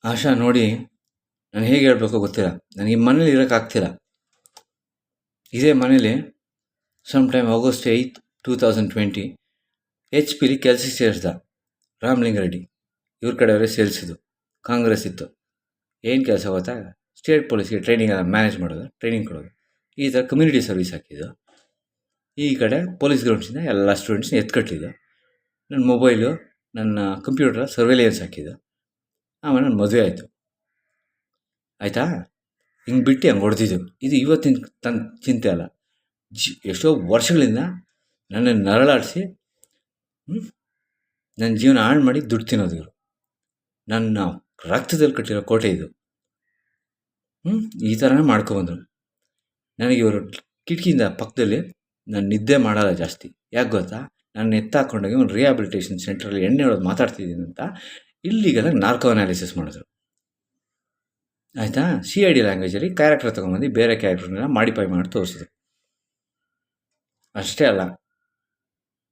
ಆಶಾ ನೋಡಿ, ನಾನು ಹೇಗೆ ಹೇಳಬೇಕೋ ಗೊತ್ತಿಲ್ಲ. ನನಗೆ ಈ ಮನೇಲಿ ಇರೋಕ್ಕಾಗ್ತಿಲ್ಲ. ಇದೇ ಮನೇಲಿ ಟೈಮ್ August 8, 2020 ಎಚ್ ಪಿಲಿ ಕೆಲಸಕ್ಕೆ ಸೇರಿಸ್ದ ರಾಮಲಿಂಗಾರೆಡ್ಡಿ. ಇವ್ರ ಕಡೆಯವರೇ ಸೇರಿಸಿದ್ದು. ಕಾಂಗ್ರೆಸ್ ಇತ್ತು. ಏನು ಕೆಲಸ ಗೊತ್ತಾ? ಸ್ಟೇಟ್ ಪೊಲೀಸ್ಗೆ ಟ್ರೈನಿಂಗ್ ಎಲ್ಲ ಮ್ಯಾನೇಜ್ ಮಾಡೋದು, ಟ್ರೈನಿಂಗ್ ಕೊಡೋದು. ಈ ಥರ ಕಮ್ಯುನಿಟಿ ಸರ್ವಿಸ್ ಹಾಕಿದ್ದು. ಈ ಕಡೆ ಪೊಲೀಸ್ ಗ್ರೌಂಡ್ಸಿಂದ ಎಲ್ಲ ಸ್ಟೂಡೆಂಟ್ಸ್ನ ಎತ್ಕಟ್ಟಿದ್ದು. ನನ್ನ ಮೊಬೈಲು, ನನ್ನ ಕಂಪ್ಯೂಟರ್ ಸರ್ವೇಲಿಯನ್ಸ್ ಹಾಕಿದ್ದು. ಆಮೇಲೆ ನನ್ನ ಮದುವೆ ಆಯಿತು. ಆಯಿತಾ? ಹಿಂಗೆ ಬಿಟ್ಟು ಹಂಗೆ ಹೊಡೆದಿದ್ದು. ಇದು ಇವತ್ತಿನ ಚಿಂತೆ ಅಲ್ಲ. ಎಷ್ಟೋ ವರ್ಷಗಳಿಂದ ನನ್ನನ್ನು ನರಳಾಡಿಸಿ ನನ್ನ ಜೀವನ ಹಾಳು ಮಾಡಿ ದುಡ್ಡು ತಿನ್ನೋದು ಇವರು. ನನ್ನ ರಕ್ತದಲ್ಲಿ ಕಟ್ಟಿರೋ ಕೋಟೆ ಇದು. ಈ ಥರನೇ ಮಾಡ್ಕೊಬಂದರು. ನನಗೆ ಇವರು ಕಿಟಕಿಯಿಂದ ಪಕ್ಕದಲ್ಲಿ ನಾನು ನಿದ್ದೆ ಮಾಡಲ್ಲ ಜಾಸ್ತಿ. ಯಾಕೆ ಗೊತ್ತಾ? ನಾನು ಎತ್ತಾಕೊಂಡಾಗ ಒಂದು ರಿಹ್ಯಾಬಿಲಿಟೇಷನ್ ಸೆಂಟ್ರಲ್ಲಿ ಎಣ್ಣೆ ಹೊಡೆದು ಮಾತಾಡ್ತಿದ್ದೀನಿ ಅಂತ ಇಲ್ಲಿಗೆಲ್ಲ ನಾರ್ಕೋ ಅನಾಲಿಸಿಸ್ ಮಾಡಿದ್ರು. ಆಯಿತಾ? CID ಲ್ಯಾಂಗ್ವೇಜಲ್ಲಿ ಕ್ಯಾರೆಕ್ಟರ್ ತೊಗೊಂಬಂದು ಬೇರೆ ಕ್ಯಾರೆಕ್ಟರ್ನೆಲ್ಲ ಮಾಡಿಫೈ ಮಾಡಿ ತೋರಿಸಿದ್ರು. ಅಷ್ಟೇ ಅಲ್ಲ,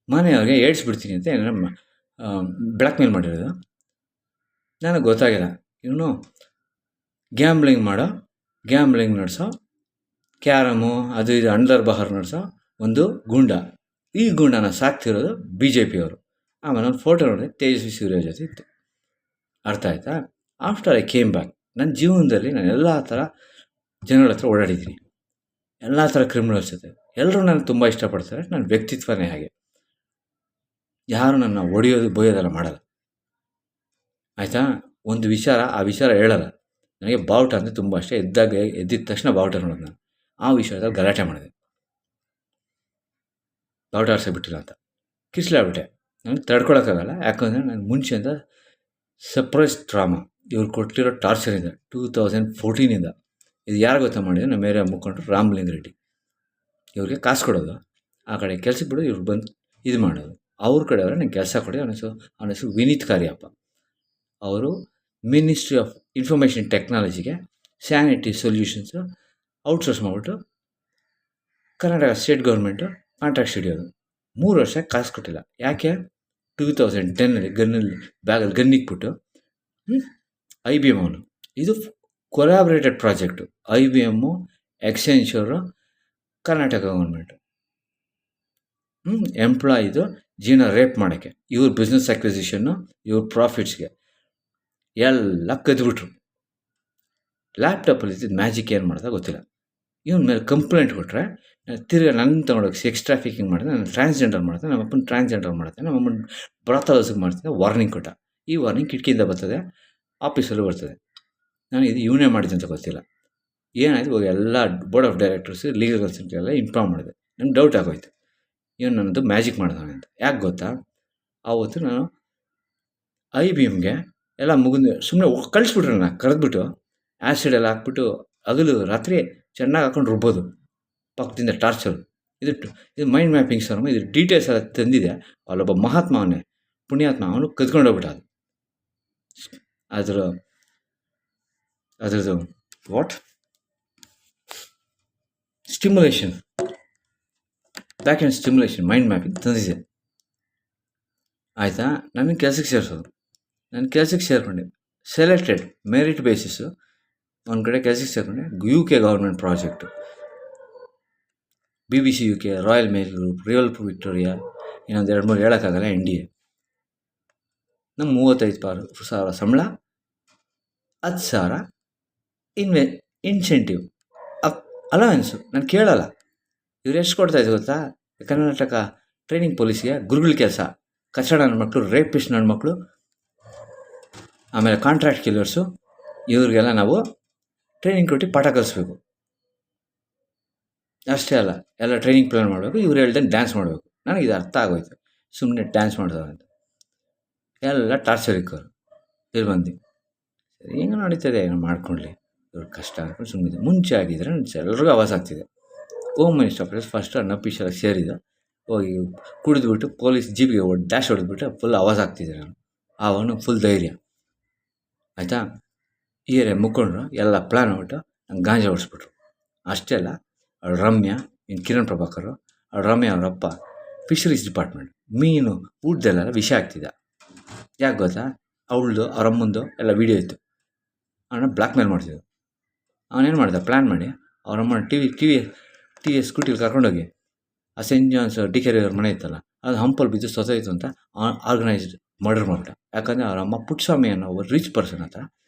ಮನೆಯವ್ರಿಗೆ ಏಡ್ಸ್ಬಿಡ್ತೀನಿ ಅಂತ ಏನಾರ ಬ್ಲ್ಯಾಕ್ ಮೇಲ್ ಮಾಡಿರೋದು. ನನಗೆ ಗೊತ್ತಾಗಿಲ್ಲ. ಇವನು ಗ್ಯಾಮ್ಲಿಂಗ್ ನಡೆಸೋ, ಕ್ಯಾರಮು ಅದು ಇದು ಅಂಡರ್ ಬಹರ್ ನಡೆಸೋ ಒಂದು ಗೂಂಡ. ಈ ಗೂಂಡನ ಸಾಕ್ತಿರೋದು BJP ಅವರು. ಆಮೇಲೆ ಒಂದು ಫೋಟೋ ನೋಡಿ ತೇಜಸ್ವಿ ಸೂರ್ಯ ಜೊತೆ ಇತ್ತು. ಅರ್ಥ ಆಯ್ತಾ? ಆಫ್ಟರ್ ಐ ಕೇಮ್ ಬ್ಯಾಕ್, ನನ್ನ ಜೀವನದಲ್ಲಿ ನಾನು ಎಲ್ಲ ಥರ ಜನಗಳ ಹತ್ರ ಓಡಾಡಿದ್ದೀನಿ. ಎಲ್ಲ ಥರ ಕ್ರಿಮಿನಲ್ಸ್ ಜೊತೆ. ಎಲ್ಲರೂ ನನಗೆ ತುಂಬ ಇಷ್ಟಪಡ್ತಾರೆ. ನನ್ನ ವ್ಯಕ್ತಿತ್ವನೇ ಹಾಗೆ. ಯಾರು ನನ್ನ ಹೊಡೆಯೋದು ಬೊಯ್ಯೋದೆಲ್ಲ ಮಾಡಲ್ಲ. ಆಯಿತಾ? ಒಂದು ಆ ವಿಚಾರ ಹೇಳಲ್ಲ. ನನಗೆ ಬಾವುಟ ಅಂದರೆ ತುಂಬ ಇಷ್ಟ. ಎದ್ದಿದ ತಕ್ಷಣ ಬಾವುಟ ನೋಡೋದು ನಾನು. ಆ ವಿಷಯದಲ್ಲಿ ಗಲಾಟೆ ಮಾಡಿದೆ. ಬಾವುಟ ಆಡ್ಸೋಕೆ ಬಿಟ್ಟಿಲ್ಲ ಅಂತ ಕಿಸ್ಲಾಗ್ಬಿಟ್ಟೆ. ನನಗೆ ತಡ್ಕೊಳಕ್ಕಾಗಲ್ಲ. ಯಾಕಂದರೆ ನಾನು ಮುಂಚೆಯಿಂದ ಸಪ್ರೆಸ್ ಡ್ರಾಮಾ ಇವ್ರು ಕೊಟ್ಟಿರೋ ಟಾರ್ಚರಿಂದ 2014ಇಂದ ಇದು ಯಾರು ಗೊತ್ತಾ ಮಾಡಿದ್ರೆ ನಮ್ಮ ಏರಿಯಾ ಮುಖಂಡರು ರಾಮಲಿಂಗಾರೆಡ್ಡಿ. ಇವ್ರಿಗೆ ಕಾಸು ಕೊಡೋದು, ಆ ಕಡೆ ಕೆಲ್ಸಕ್ಕೆ ಬಿಡೋದು, ಇವ್ರು ಬಂದು ಇದು ಮಾಡೋದು. ಅವ್ರ ಕಡೆಯವರು ನಂಗೆ ಕೆಲಸ ಕೊಡಿ. ಅವನ ಹೆಸರು ವಿನೀತ್ ಕಾರ್ಯಪ್ಪ. ಅವರು ಮಿನಿಸ್ಟ್ರಿ ಆಫ್ ಇನ್ಫಾರ್ಮೇಷನ್ ಟೆಕ್ನಾಲಜಿಗೆ ಸ್ಯಾನಿಟರಿ ಸೊಲ್ಯೂಷನ್ಸು ಔಟ್ಸೋರ್ಸ್ ಮಾಡಿಬಿಟ್ಟು ಕರ್ನಾಟಕ ಸ್ಟೇಟ್ ಗೌರ್ಮೆಂಟು ಕಾಂಟ್ರಾಕ್ಟ್ ಹಿಡಿಯೋದು. 3 ವರ್ಷ ಕಾಸು ಕೊಟ್ಟಿಲ್ಲ. ಯಾಕೆ? 2010 ಗನ್ನಲ್ಲಿ ಬ್ಯಾಗಲ್ಲಿ ಗನ್ನಿಕ್ಬಿಟ್ಟು IBM ಅವನು. ಇದು collaborated project. IBM, Accenture, Karnataka government. ಎಂಪ್ಲಾಯಿದು ಜೀವನ ರೇಪ್ ಮಾಡೋಕ್ಕೆ, ಇವ್ರ ಬಿಸ್ನೆಸ್ ಅಕ್ವಿಸಿಷನ್ನು, ಇವ್ರ ಪ್ರಾಫಿಟ್ಸ್ಗೆ ಎಲ್ಲ ಕದ್ಬಿಟ್ರು. ಲ್ಯಾಪ್ಟಾಪಲ್ಲಿ ಇದ್ದಿದ್ದು ಮ್ಯಾಜಿಕ್ ಏನು ಮಾಡ್ತಾ ಗೊತ್ತಿಲ್ಲ. ಇವನ ಮೇಲೆ ಕಂಪ್ಲೇಂಟ್ ಕೊಟ್ಟರೆ ತಿರ್ಗಿ ನನ್ನ ತೊಗೊಂಡೋಗಿ ಸೆಕ್ಸ್ ಟ್ರಾಫಿಕಿಂಗ್ ಮಾಡಿದೆ, ನಾನು ಟ್ರಾನ್ಸ್ಜೆಂಡರ್ ಮಾಡ್ತೇನೆ, ನಮ್ಮಪ್ಪನ ಟ್ರಾನ್ಸ್ಜೆಂಡರ್ ಮಾಡ್ತೇನೆ, ನಮ್ಮಮ್ಮನ ಬ್ರಾತಲ್ಸ್ಗೆ ಮಾಡ್ತೇನೆ. ವಾರ್ನಿಂಗ್ ಕೊಟ್ಟ. ಈ ವಾರ್ನಿಂಗ್ ಕಿಟಕಿಯಿಂದ ಬರ್ತದೆ, ಆಫೀಸಲ್ಲೂ ಬರ್ತದೆ. ನಾನು ಇದು ಇವನೇ ಮಾಡಿದೆ ಅಂತ ಗೊತ್ತಿಲ್ಲ. ಏನಾಯಿತು, ಹೋಗಿ ಎಲ್ಲ board of directors, legal consult ಎಲ್ಲ ಇನ್ಫಾರ್ಮ್ ಮಾಡಿದೆ. ನಂಗೆ ಡೌಟ್ ಆಗೋಯ್ತು, ಇವನು ನನ್ನದು ಮ್ಯಾಜಿಕ್ ಮಾಡಿದವನೆ ಅಂತ. ಯಾಕೆ ಗೊತ್ತಾ? ಆವತ್ತು ನಾನು IBMಗೆ ಎಲ್ಲ ಮುಗಿದು ಸುಮ್ಮನೆ ಕಳಿಸ್ಬಿಟ್ರೆ, ನಾನು ಕರೆದ್ಬಿಟ್ಟು ಆ್ಯಸಿಡ್ ಎಲ್ಲ ಹಾಕ್ಬಿಟ್ಟು ಹಗಲು ರಾತ್ರಿ ಚೆನ್ನಾಗಿ ಹಾಕೊಂಡು ರುಬ್ಬೋದು ಪಕ್ಕದಿಂದ ಟಾರ್ಚರು. ಇದು ಮೈಂಡ್ ಮ್ಯಾಪಿಂಗ್ ಸರ್. ಇದು ಡೀಟೇಲ್ಸ್ ಎಲ್ಲ ತಂದಿದೆ. ಅಲ್ಲೊಬ್ಬ ಮಹಾತ್ಮ ಅವನೇ, ಪುಣ್ಯಾತ್ಮ, ಅವನು ಕದ್ಕೊಂಡೋಗ್ಬಿಟ್ಟ. ಅದ್ರದ್ದು what stimulation, back and stimulation, mind mapping ತಂದಿದೆ. ಆಯಿತಾ? ನನಗೆ ಕೆಲಸಕ್ಕೆ ಸೇರಿಸೋದು. ನಾನು ಕೆಲಸಕ್ಕೆ ಸೇರಿಕೊಂಡೆ, ಸೆಲೆಕ್ಟೆಡ್ ಮೆರಿಟ್ ಬೇಸಿಸು. ಒಂದು ಕಡೆ ಕೆಲಸಕ್ಕೆ ಸೇರಿಕೊಂಡೆ. UK government project, BBC UK, royal mail group, real Victoria, ಇನ್ನೊಂದು 2-3 ಹೇಳೋಕ್ಕಾಗಲ್ಲ, NDA. ನಮ್ಮ 35,000 ಸಂಬಳ, 10,000 ಇನ್ಸೆಂಟಿವ್, ಅಲವೆನ್ಸು. ನಾನು ಕೇಳಲ್ಲ. ಇವ್ರು ಎಷ್ಟು ಕೊಡ್ತಾಯಿದ್ರು ಗೊತ್ತಾ? ಕರ್ನಾಟಕ ಟ್ರೈನಿಂಗ್ ಪೊಲೀಸ್ಗೆ ಗುರುಗಳ ಕೆಲಸ, ಕಚಡ ನನ್ನ ಮಕ್ಕಳು, ರೇಪಿಸ್ಟ್ ನನ್ನ ಮಕ್ಕಳು, ಆಮೇಲೆ ಕಾಂಟ್ರಾಕ್ಟ್ ಕಿಲ್ಲರ್ಸು, ಇವ್ರಿಗೆಲ್ಲ ನಾವು ಟ್ರೈನಿಂಗ್ ಕೊಟ್ಟು ಪಾಠ ಕಲಿಸ್ಬೇಕು. ಅಷ್ಟೇ ಅಲ್ಲ, ಎಲ್ಲ ಟ್ರೈನಿಂಗ್ ಪ್ಲ್ಯಾನ್ ಮಾಡಬೇಕು. ಇವ್ರು ಹೇಳ್ದಂಗೆ ಡ್ಯಾನ್ಸ್ ಮಾಡಬೇಕು. ನನಗೆ ಇದು ಅರ್ಥ ಆಗೋಯ್ತು. ಸುಮ್ಮನೆ ಡ್ಯಾನ್ಸ್ ಮಾಡ್ತಾರಂತ ಎಲ್ಲ ಟಾರ್ಚರ್ ಇಕ್ಕೋರು. ಇಲ್ಲಿ ಬಂದು ಸರಿ ಹೆಂಗೆ ನಡೀತದೆ, ಏನೋ ಮಾಡ್ಕೊಳ್ಳಿ, ಇವ್ರು ಕಷ್ಟ ಅಂದ್ಕೊಂಡು ಸುಮ್ಮನೆ. ಮುಂಚೆ ಆಗಿದ್ರೆ ಎಲ್ರಿಗೂ ಆವಾಸ ಆಗ್ತಿದೆ. ಹೋಮ್ ಮಿನಿಸ್ಟರ್ ಆಫೀಸ್ ಫಸ್ಟ್ ಅನ್ಅಫಿಷಿಯಲಾಗಿ ಸೇರಿದ. ಹೋಗಿ ಕುಡಿದ್ಬಿಟ್ಟು ಪೊಲೀಸ್ ಜೀಪಿಗೆ ಡ್ಯಾಶ್ ಹೊಡೆದ್ಬಿಟ್ಟು ಫುಲ್ ಆವಾಸ ಆಗ್ತಿದ್ದೆ ನಾನು. ಅವನು ಫುಲ್ ಧೈರ್ಯ. ಆಯಿತಾ? ಈ ಏರಿಯಾ ಮುಖಂಡರು ಎಲ್ಲ ಪ್ಲ್ಯಾನ್ ಆಗ್ಬಿಟ್ಟು ನಂಗೆ ಗಾಂಜಾ ಹೊಡಿಸ್ಬಿಟ್ರು. ಅಷ್ಟೇ ಅಲ್ಲ, ಅವಳು ರಮ್ಯಾ, ಇನ್ನು ಕಿರಣ್ ಪ್ರಭಾಕರು, ಅವಳು ರಮ್ಯಾ ಅವರಪ್ಪ ಫಿಶರೀಸ್ ಡಿಪಾರ್ಟ್ಮೆಂಟ್, ಮೀನು ಊಟದಲ್ಲೆಲ್ಲ ವಿಷ ಆಗ್ತಿದ್ದ. ಯಾಕೆ ಗೊತ್ತಾ? ಅವಳದು ಅವರಮ್ಮಂದು ಎಲ್ಲ ವೀಡಿಯೋ ಇತ್ತು. ಅವನ್ನ ಬ್ಲ್ಯಾಕ್ ಮೇಲ್ ಮಾಡ್ತಿದ್ದ. ಅವನೇನು ಮಾಡ್ದ, ಪ್ಲ್ಯಾನ್ ಮಾಡಿ ಅವರಮ್ಮ ಟಿ ವಿ ಸ್ಕೂಟಿಲಿ ಕರ್ಕೊಂಡೋಗಿ ಆ ಸೆಂಟ್ ಜಾನ್ಸ್ ಡಿ ಕೆ ಅವ್ರ ಮನೆ ಇತ್ತಲ್ಲ, ಅದು ಹಂಪಲ್ಲಿ ಬಿದ್ದು ಸೊಸೈತು ಅಂತ ಆರ್ಗನೈಸ್ಡ್ ಮರ್ಡರ್ ಮಾಡಿಬಿಟ್ಟ. ಯಾಕಂದರೆ ಅವರಮ್ಮ ಪುಟ್ಟಸ್ವಾಮಿ ಅನ್ನೋ ಒಬ್ಬ ರಿಚ್ ಪರ್ಸನ್ ಹತ್ರ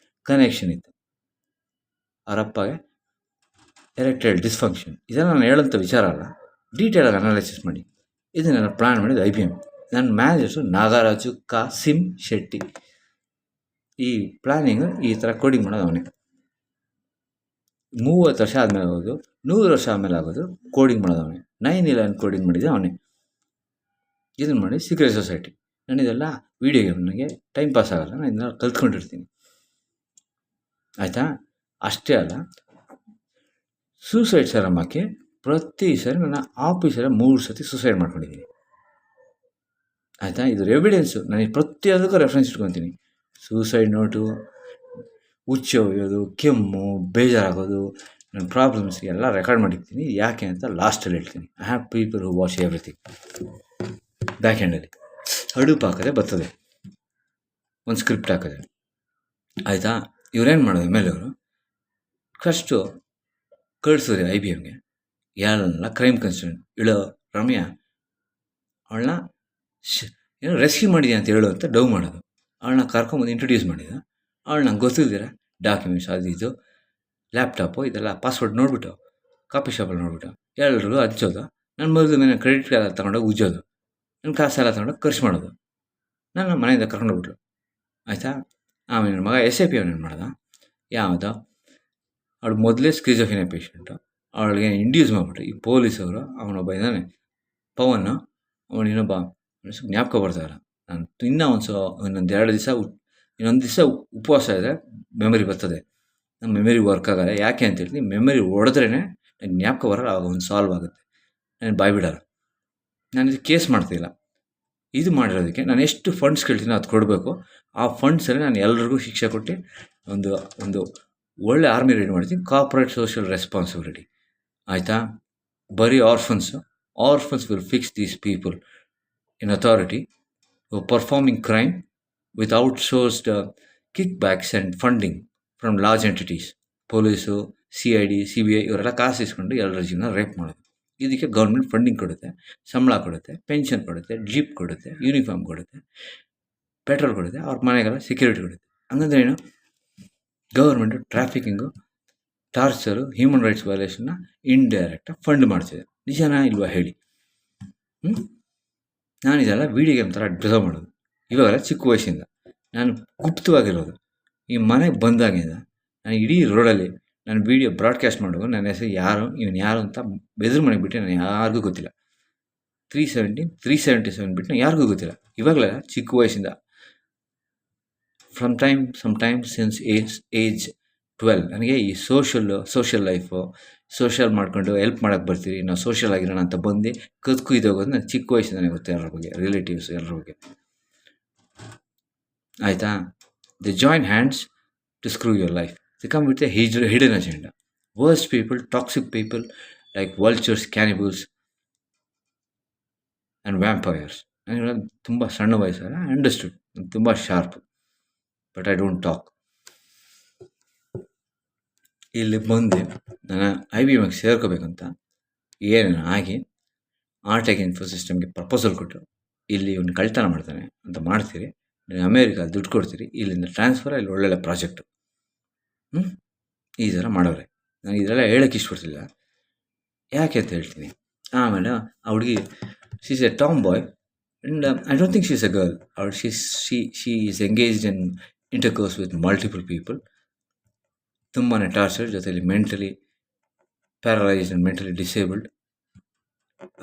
ಕನೆಕ್ಷನ್ ಇತ್ತು. ಅವರಪ್ಪಗೆ ಎರೆಕ್ಟೈಲ್ ಡಿಸ್ಫಂಕ್ಷನ್. ಇದೆಲ್ಲ ನಾನು ಹೇಳೋಂಥ ವಿಚಾರ ಅಲ್ಲ, ಡೀಟೇಲಾಗಿ ಅನಾಲಿಸಿಸ್ ಮಾಡಿ. ಇದನ್ನೆಲ್ಲ ಪ್ಲ್ಯಾನ್ ಮಾಡಿದ್ದು IBM. ನನ್ನ ಮ್ಯಾನೇಜರ್ಸು ನಾಗರಾಜು ಕಾಸಿಂ ಶೆಟ್ಟಿ. ಈ ಪ್ಲ್ಯಾನಿಂಗು ಈ ಥರ ಕೋಡಿಂಗ್ ಮಾಡೋದು ಅವನೇ. 30 ವರ್ಷ ಆದಮೇಲೆ ಆಗೋದು, 100 ವರ್ಷ ಆದಮೇಲೆ ಆಗೋದು, ಕೋಡಿಂಗ್ ಮಾಡೋದು ಅವನೇ. 9/11 ಕೋಡಿಂಗ್ ಮಾಡಿದ್ದೆ ಅವನೇ. ಇದನ್ನು ಮಾಡಿ ಸೀಕ್ರೆಟ್ ಸೊಸೈಟಿ. ನಾನಿದೆಲ್ಲ ವೀಡಿಯೋ ಗೇಮ್, ನನಗೆ ಟೈಮ್ ಪಾಸ್ ಆಗೋಲ್ಲ, ನಾನು ಇದನ್ನೆಲ್ಲ ಕಲ್ತ್ಕೊಂಡಿರ್ತೀನಿ. ಆಯಿತಾ? ಅಷ್ಟೇ ಅಲ್ಲ, ಸೂಸೈಡ್ ಸೆರಮಕ್ಕೆ ಪ್ರತಿ ಸರಿ ನನ್ನ ಆಫೀಸಲ್ಲಿ 3 ಸತಿ ಸೂಸೈಡ್ ಮಾಡ್ಕೊಂಡಿದ್ದೀನಿ. ಆಯಿತಾ? ಇದ್ರ ಎವಿಡೆನ್ಸು ನನಗೆ ಪ್ರತಿಯೊಂದಕ್ಕೂ ರೆಫರೆನ್ಸ್ ಇಟ್ಕೊತೀನಿ. ಸೂಸೈಡ್ ನೋಟು, ಹುಚ್ಚು ಹೊಯ್ಯೋದು, ಕೆಮ್ಮು, ಬೇಜಾರಾಗೋದು, ನನ್ನ ಪ್ರಾಬ್ಲಮ್ಸ್ ಎಲ್ಲ ರೆಕಾರ್ಡ್ ಮಾಡಿರ್ತೀನಿ. ಯಾಕೆ ಅಂತ ಲಾಸ್ಟಲ್ಲಿ ಹೇಳ್ತೀನಿ. I have people who watch everything. Back ಹ್ಯಾಂಡಲ್ಲಿ ಹಡೂಪ್ ಹಾಕಿದ್ರೆ ಬರ್ತದೆ, ಒಂದು ಸ್ಕ್ರಿಪ್ಟ್ ಹಾಕಿದ್ರೆ. ಆಯಿತಾ? ಇವ್ರೇನು ಮಾಡೋದು ಮೇಲೆ ಅವರು ಫಸ್ಟು ಕಳಿಸಿದ್ರೆ IBMಗೆ ಯಾರನ್ನೆಲ್ಲ ಕ್ರೈಮ್ ಕನ್ಸರ್ನ್ ಇಳೋ ರಮ್ಯಾ ಅವಳನ್ನ ಏನೋ ರೆಸ್ಕ್ಯೂ ಮಾಡಿದೆ ಅಂತ ಹೇಳು ಅಂತ ಡವ್ ಮಾಡೋದು. ಅವಳನ್ನ ಕರ್ಕೊಂಬಂದು ಇಂಟ್ರೊಡ್ಯೂಸ್ ಮಾಡಿದ. ಅವಳು ನಂಗೆ ಗೊತ್ತಿಲ್ದಿರ ಡಾಕ್ಯುಮೆಂಟ್ಸ್ ಅದು ಇದು ಲ್ಯಾಪ್ಟಾಪು ಇದೆಲ್ಲ ಪಾಸ್ವರ್ಡ್ ನೋಡ್ಬಿಟ್ಟು ಕಾಫಿ ಶಾಪಲ್ಲಿ ನೋಡ್ಬಿಟ್ಟು ಎಲ್ರಿಗೂ ಹಂಚೋದು. ನನ್ನ ಮೊದಲು ಮೇಲೆ ಕ್ರೆಡಿಟ್ ಕಾರ್ಡ್ ಎಲ್ಲ ತೊಗೊಂಡೋಗಿ ಉಜ್ಜೋದು, ನನ್ನ ಕಾಸೆಲ್ಲ ತೊಗೊಂಡೋಗಿ ಖರ್ಚು ಮಾಡೋದು. ನನ್ನ ಮನೆಯಿಂದ ಕರ್ಕೊಂಡೋಗ್ಬಿಟ್ರು. ಆಯಿತಾ? ಆಮೇಲೆ ನನ್ನ ಮಗ SIP ಅವನೇನು ಮಾಡ್ದ, ಯಾವುದೋ ಅವಳು ಮೊದಲೇ ಸ್ಕಿಜೋಫ್ರೆನಿಯಾ ಪೇಷೆಂಟು, ಅವಳಿಗೆ ಇಂಡ್ಯೂಸ್ ಮಾಡಿಬಿಟ್ರು ಈ ಪೊಲೀಸವರು. ಅವನೊಬ್ಬ ಇದ್ದಾನೆ ಪವನ್, ಅವನು ಇನ್ನೊಬ್ಬ ಜ್ಞಾಪಕ ಬರ್ತಾಯಿಲ್ಲ. ನಾನು ಇನ್ನೂ ಇನ್ನೊಂದು ದಿವಸ ಉಪವಾಸ ಇದೆ, ಮೆಮರಿ ಬರ್ತದೆ. ನಮ್ಮ ಮೆಮರಿ ವರ್ಕ್ ಆಗಲ್ಲ. ಯಾಕೆ ಅಂತ ಹೇಳ್ತೀನಿ, ಮೆಮರಿ ಹೊಡೆದ್ರೇ ನನಗೆ ಜ್ಞಾಪಕ ಬರೋಲ್ಲ, ಆವಾಗ ಒಂದು ಸಾಲ್ವ್ ಆಗುತ್ತೆ. ನಾನು ಬಾಯ್ ಬಿಡೋಲ್ಲ. ನಾನು ಇದು ಕೇಸ್ ಮಾಡ್ತಿಲ್ಲ. ಇದು ಮಾಡಿರೋದಕ್ಕೆ ನಾನು ಎಷ್ಟು ಫಂಡ್ಸ್ ಕೇಳ್ತೀನೋ ಅದು ಕೊಡಬೇಕು. ಆ ಫಂಡ್ಸಲ್ಲಿ ನಾನು ಎಲ್ರಿಗೂ ಶಿಕ್ಷೆ ಕೊಟ್ಟು ಒಂದು ಒಳ್ಳೆ ಆರ್ಮಿ ರೆಡಿ ಮಾಡ್ತೀನಿ. Corporate social responsibility. ಆಯಿತಾ? ಬರೀ orphans will fix these people in authority performing crime with outsourced kickbacks and funding from large entities. Police, CID, CBI ಇವರೆಲ್ಲ ಕಾಸು ಇಸ್ಕೊಂಡು ಎಲ್ಲರ ಜೀವನ ರೇಪ್ ಮಾಡೋದು. ಇದಕ್ಕೆ ಗೌರ್ಮೆಂಟ್ ಫಂಡಿಂಗ್ ಕೊಡುತ್ತೆ, ಸಂಬಳ ಕೊಡುತ್ತೆ, ಪೆನ್ಷನ್ ಕೊಡುತ್ತೆ, ಜೀಪ್ ಕೊಡುತ್ತೆ, ಯೂನಿಫಾರ್ಮ್ ಕೊಡುತ್ತೆ, ಪೆಟ್ರೋಲ್ ಕೊಡುತ್ತೆ, ಅವ್ರ ಮನೆಗೆಲ್ಲ ಸೆಕ್ಯೂರಿಟಿ ಕೊಡುತ್ತೆ. ಹಂಗಂದ್ರೆ ಏನು? Government trafficking, torture, human rights ವೈಲೇಷನ್ನ ಇಂಡೈರೆಕ್ಟಾಗಿ ಫಂಡ್ ಮಾಡ್ತಿದೆ. ನಿಜನಾ ಇಲ್ವಾ ಹೇಳಿ? ನಾನು ಇದೆಲ್ಲ ವೀಡಿಯೋ ಗೇಮ್ ಥರ ಡ್ರಾ ಮಾಡೋದು. ಇವಾಗೆಲ್ಲ ಚಿಕ್ಕ ವಯಸ್ಸಿಂದ ನಾನು ಗುಪ್ತವಾಗಿರೋದು. ಈ ಮನೆಗೆ ಬಂದಾಗಿಂದ ನಾನು ಇಡೀ ರೋಡಲ್ಲಿ ನಾನು ವೀಡಿಯೋ ಬ್ರಾಡ್ಕಾಸ್ಟ್ ಮಾಡುವಾಗ ನನ್ನ ಹೆಸರು ಇವನು ಯಾರು ಅಂತ ಬೆದ್ರು ಮನೆಗೆ ಬಿಟ್ಟು ನಾನು ಯಾರಿಗೂ ಗೊತ್ತಿಲ್ಲ. 377 ಬಿಟ್ಟು ಯಾರಿಗೂ ಗೊತ್ತಿಲ್ಲ. ಇವಾಗಲೇ ಚಿಕ್ಕ ವಯಸ್ಸಿಂದ ಸಮ್ಟೈಮ್ಸ್ ಸಿನ್ಸ್ ಏಜ್ 12 ನನಗೆ ಈ ಸೋಷಿಯಲ್ ಲೈಫು, ಸೋಷಿಯಲ್ ಮಾಡ್ಕೊಂಡು ಹೆಲ್ಪ್ ಮಾಡೋಕ್ಕೆ ಬರ್ತೀರಿ, ನಾವು ಸೋಷಿಯಲ್ ಆಗಿರೋಣ ಅಂತ ಬಂದು ಇದ್ದೋಗೋದು ನಾನು ಚಿಕ್ಕ ವಯಸ್ಸಿಂದ ನನಗೆ ಗೊತ್ತೆ. ಎಲ್ಲರ ಬಗ್ಗೆ, ರಿಲೇಟಿವ್ಸ್ ಎಲ್ಲರ ಬಗ್ಗೆ. ಆಯಿತಾ? They join hands to screw your life. They come with a hidden agenda. Worst people, toxic people like vultures, cannibals and vampires. ನನಗೆ ತುಂಬ ಸಣ್ಣ ವಯಸ್ಸಲ್ಲ, ಅಂಡರ್ಸ್ಟುಡ್, ತುಂಬ sharp, but I don't talk. ಇಲ್ಲಿ ಬಂದು ನಾನು IBMಗೆ ಸೇರ್ಕೋಬೇಕಂತ ಏನೇನು ಆಗಿ ಆರ್ಟೆಕ್ ಇನ್ಫೋಸಿಸ್ಟಮ್ಗೆ ಪ್ರಪೋಸಲ್ ಕೊಟ್ಟರು. ಇಲ್ಲಿ ಇವ್ನು ಕಳ್ತನ ಮಾಡ್ತಾನೆ ಅಂತ ಮಾಡ್ತೀರಿ, ನೀವು ಅಮೇರಿಕಾದಲ್ಲಿ ದುಡ್ಡು ಕೊಡ್ತೀರಿ, ಇಲ್ಲಿಂದ ಟ್ರಾನ್ಸ್ಫರ್, ಇಲ್ಲಿ ಒಳ್ಳೊಳ್ಳೆ ಪ್ರಾಜೆಕ್ಟು ಈ ಥರ ಮಾಡೋರೆ. ನಾನು ಇದೆಲ್ಲ ಹೇಳೋಕ್ಕೆ ಇಷ್ಟಪಡ್ತಿಲ್ಲ, ಯಾಕೆ ಅಂತ ಹೇಳ್ತೀನಿ. ಆಮೇಲೆ ಆ ಹುಡುಗಿ she is a tomboy and I don't think she is a girl. ಅವಳು she is engaged in intercourse with multiple people. ತುಂಬಾ ಟಾರ್ಚರ್, ಜೊತೆಲಿ mentally paralysed and mentally disabled.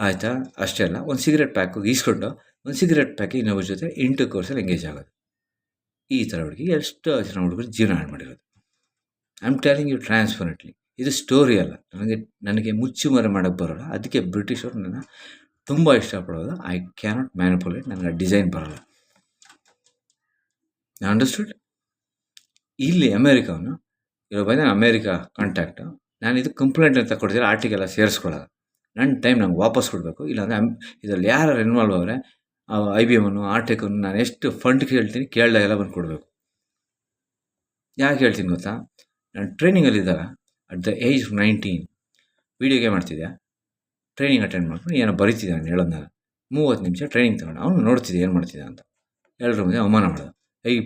ಆಯಿತಾ? ಅಷ್ಟೇ ಅಲ್ಲ, ಒಂದು ಸಿಗರೆಟ್ ಪ್ಯಾಕ್ ಈಸ್ಕೊಂಡು ಒಂದು ಸಿಗರೆಟ್ ಪ್ಯಾಕ್ ಇನ್ನೊಬ್ಬರ ಜೊತೆ ಇಂಟರ್ಕೋರ್ಸಲ್ಲಿ ಎಂಗೇಜ್ ಆಗೋದು. ಈ ಥರ ಹುಡುಗಿ ಎಷ್ಟೋ ಜನ ಹುಡುಗರು ಜೀವನ ಹಾಳು ಮಾಡಿರೋದು. I am telling you transparently. ಇದು ಸ್ಟೋರಿ ಅಲ್ಲ. ನನಗೆ ಮುಚ್ಚುಮರೆ ಮಾಡೋಕ್ಕೆ ಬರೋಲ್ಲ. ಅದಕ್ಕೆ ಬ್ರಿಟಿಷರು ನನ್ನ ತುಂಬ ಇಷ್ಟಪಡೋದು. I cannot manipulate. ನನಗೆ ಡಿಸೈನ್ ಬರೋಲ್ಲ. ಅಂಡರ್ಸ್ಟುಡ್? ಇಲ್ಲಿ ಅಮೇರಿಕಾವನ್ನು ಇವಾಗ ಬಂದ ಅಮೇರಿಕಾ ಕಾಂಟ್ಯಾಕ್ಟು. ನಾನು ಇದು ಕಂಪ್ಲೇಂಟ್ ಅಂತ ಕೊಡ್ತೀರ, ಆರ್ಟಿಗೆಲ್ಲ ಸೇರಿಸ್ಕೊಳ್ಳೋದು. ನನ್ನ ಟೈಮ್ ನಂಗೆ ವಾಪಸ್ ಕೊಡಬೇಕು. ಇಲ್ಲಾಂದರೆ ಇದರಲ್ಲಿ ಯಾರು ಇನ್ವಾಲ್ವ್ ಆದರೆ IBM ಆರ್ಟೆಕನ್ನು ನಾನು ಎಷ್ಟು ಫಂಡ್ ಕೇಳ್ತೀನಿ ಕೇಳ್ದಾಗೆಲ್ಲ ಬಂದು ಕೊಡಬೇಕು. ಯಾಕೆ ಹೇಳ್ತೀನಿ ಗೊತ್ತಾ, ನಾನು ಟ್ರೈನಿಂಗಲ್ಲಿದ್ದಾಗ at the age of 19 video game ಆಡ್ತಿದ್ದೆ. ಟ್ರೈನಿಂಗ್ ಅಟೆಂಡ್ ಮಾಡ್ಕೊಂಡು ಏನೋ ಬರೀತಿದ್ದೆ ನಾನು ಹೇಳೋದನ್ನ. 30 ನಿಮಿಷ ಟ್ರೈನಿಂಗ್ ತಗೊಂಡು ಅವನು ನೋಡ್ತಿದ್ದೆ ಏನು ಮಾಡ್ತಿದ್ದೆ ಅಂತ. ಎಲ್ಲರ ಮುಂದೆ ಅವಮಾನ ಮಾಡೋದು.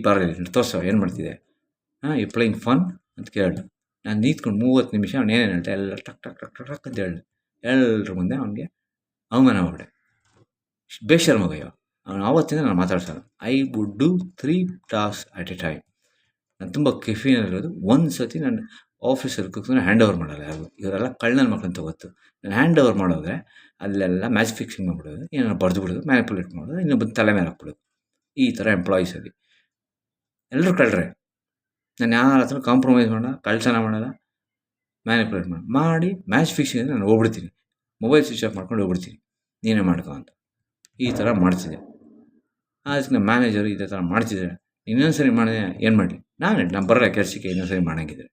ಬರಲಿ ತೋರಿಸೋ ಏನು ಮಾಡ್ತಿದ್ದೆ, ಯು ಪ್ಲೇಯಿಂಗ್ ಫನ್ ಅಂತ ಕೇಳಿದೆ. ನಾನು ನಿಂತ್ಕೊಂಡು 30 ನಿಮಿಷ ಅವ್ನು ಏನೇನು ಹೇಳ್ದೆ ಎಲ್ಲ ಟಕ್ ಟಕ್ ಟಕ್ ಟಕ್ ಟಕ್ ಅಂತ ಹೇಳಿದೆ. ಎಲ್ಲರ ಮುಂದೆ ಅವನಿಗೆ ಅವಮಾನ ಮಾಡ್ಬಿಟ್ಟೆ. ಬೇಷರ್ ಮಗಯ್ಯ ಅವನು. ಆವತ್ತಿಂದ ನಾನು ಮಾತಾಡ್ಸಲ್ಲ. I would do 3 task at a time. ನಾನು ತುಂಬ ಕೆಫಿನಲ್ಲಿರೋದು. ಒಂದು ಸತಿ ನಾನು ಆಫೀಸಲ್ಲಿ ಕೂತ್ಕೊಂಡು ಹ್ಯಾಂಡ್ ಓವರ್ ಮಾಡಲ್ಲ ಯಾರಿಗೂ. ಇವರೆಲ್ಲ ಕಳ್ಳನ ಮಕ್ಕಳು ಅಂತ ಗೊತ್ತು. ನಾನು ಹ್ಯಾಂಡ್ ಓವರ್ ಮಾಡೋದ್ರೆ ಅಲ್ಲೆಲ್ಲ ಮ್ಯಾಚ್ ಫಿಕ್ಸಿಂಗ್ ಮಾಡಿಬಿಡೋದು, ಏನಾರು ಬರೆದು ಬಿಡೋದು, ಮ್ಯಾನಿಪುಲೇಟ್ ಮಾಡೋದು, ಇನ್ನೊಬ್ಬ ತಲೆ ಮೇಲೆ ಹಾಕ್ಬಿಡೋದು. ಈ ಥರ ಎಂಪ್ಲಾಯೀಸಲ್ಲಿ ಎಲ್ಲರೂ ಕಳ್ಳರೆ. ನಾನು ಯಾರ ಹತ್ರ ಕಾಂಪ್ರಮೈಸ್ ಮಾಡೋಲ್ಲ, ಕಳ್ಳತನ ಮಾಡಲ್ಲ, ಮ್ಯಾನಿಪುಲೇಟ್ ಮಾಡಿ ಮ್ಯಾಚ್ ಫಿಕ್ಸಿಂಗ್ ಅಂದರೆ ನಾನು ಹೋಗ್ಬಿಡ್ತೀನಿ. ಮೊಬೈಲ್ ಸ್ವಿಚ್ ಆಫ್ ಮಾಡ್ಕೊಂಡು ಹೋಗ್ಬಿಡ್ತೀನಿ, ನೀನೇ ಮಾಡ್ಕೊ ಅಂತ. ಈ ಥರ ಮಾಡ್ತಿದ್ದೆ. ಅದಕ್ಕೆ ನಮ್ಮ ಮ್ಯಾನೇಜರು ಇದೇ ಥರ ಮಾಡ್ತಿದ್ದಾರೆ. ಇನ್ನೊಂದು ಸರಿ ಮಾಡಿದೆ ಏನು ಮಾಡಲಿ, ನಾನು ಬರಲ್ಲ ಕೆಲಸಕ್ಕೆ. ಇನ್ನೊಂದು ಸರಿ ಮಾಡೋಂಗಿದ್ರೆ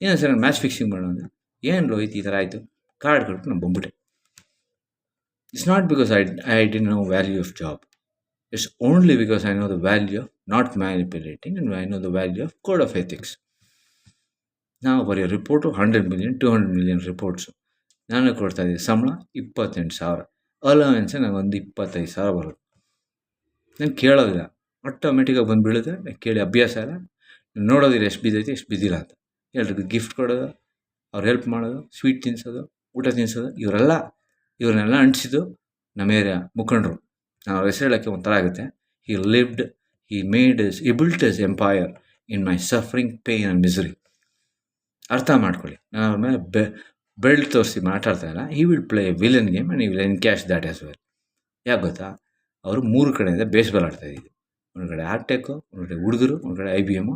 ಇನ್ನೊಂದು ಸರಿ ಮ್ಯಾಚ್ ಫಿಕ್ಸಿಂಗ್ ಮಾಡೋ ಅಂದರೆ ಏನು ಲೋಯ್ತು ಈ ಥರ ಆಯಿತು, ಕಾರ್ಡ್ ಕೊಟ್ಟು ನಾನು ಬಂದ್ಬಿಟ್ಟೆ. It's not because I didn't know value of job. It's only because I know the value of not manipulating and I know the value of code of ethics. ನಾವು ಬರೆಯೋ ರಿಪೋರ್ಟು 100 ಮಿಲಿಯನ್ 200 ಮಿಲಿಯನ್ ರಿಪೋರ್ಟ್ಸು. ನಾನು ಕೊಡ್ತಾಯಿದ್ದೆ ಸಂಬಳ 28,000. ಅಲವೆನ್ಸೆ ನನಗೆ ಒಂದು 25,000 ಬರೋದು. ನಾನು ಕೇಳೋದಿಲ್ಲ, ಆಟೋಮೆಟಿಕಾಗಿ ಬಂದು ಬೀಳುತ್ತೆ. ನಾನು ಕೇಳಿ ಅಭ್ಯಾಸ ಇಲ್ಲ. ನೋಡೋದಿಲ್ಲ ಎಷ್ಟು ಬಿದ್ದೈತೆ ಎಷ್ಟು ಬಿದ್ದಿಲ್ಲ ಅಂತ. ಎಲ್ರಿಗೂ ಗಿಫ್ಟ್ ಕೊಡೋದು, ಅವ್ರು ಹೆಲ್ಪ್ ಮಾಡೋದು, ಸ್ವೀಟ್ ತಿನ್ನಿಸೋದು, ಊಟ ತಿನ್ನಿಸೋದು, ಇವ್ರನ್ನೆಲ್ಲ ಅಂಟಿಸಿದ್ದು ನಮ್ಮ ಏರಿಯಾ ಮುಖಂಡರು. ನಾನು ಅವ್ರ ಹೆಸರು ಹೇಳೋಕ್ಕೆ ಒಂಥರ ಆಗುತ್ತೆ. he built his empire in my suffering, pain and misery. ಅರ್ಥ ಮಾಡ್ಕೊಳ್ಳಿ. ನಾನು ಅವ್ರ ಮೇಲೆ ಬೆಲ್ಟ್ ತೋರಿಸಿ ಮಾತಾಡ್ತಾ ಇಲ್ಲ. he will play a villain game and he will encash that as well. ಯಾಕೆ ಗೊತ್ತಾ, ಅವರು 3 ಕಡೆಯಿಂದ ಬೇಸ್ಬಾಲ್ ಆಡ್ತಾಯಿದ್ದು. ಒಂದು ಕಡೆ ಆರ್ಟೆಕ್ಕು, ಒಂದು ಕಡೆ ಹುಡುಗರು, ಒಂದು ಕಡೆ IBM,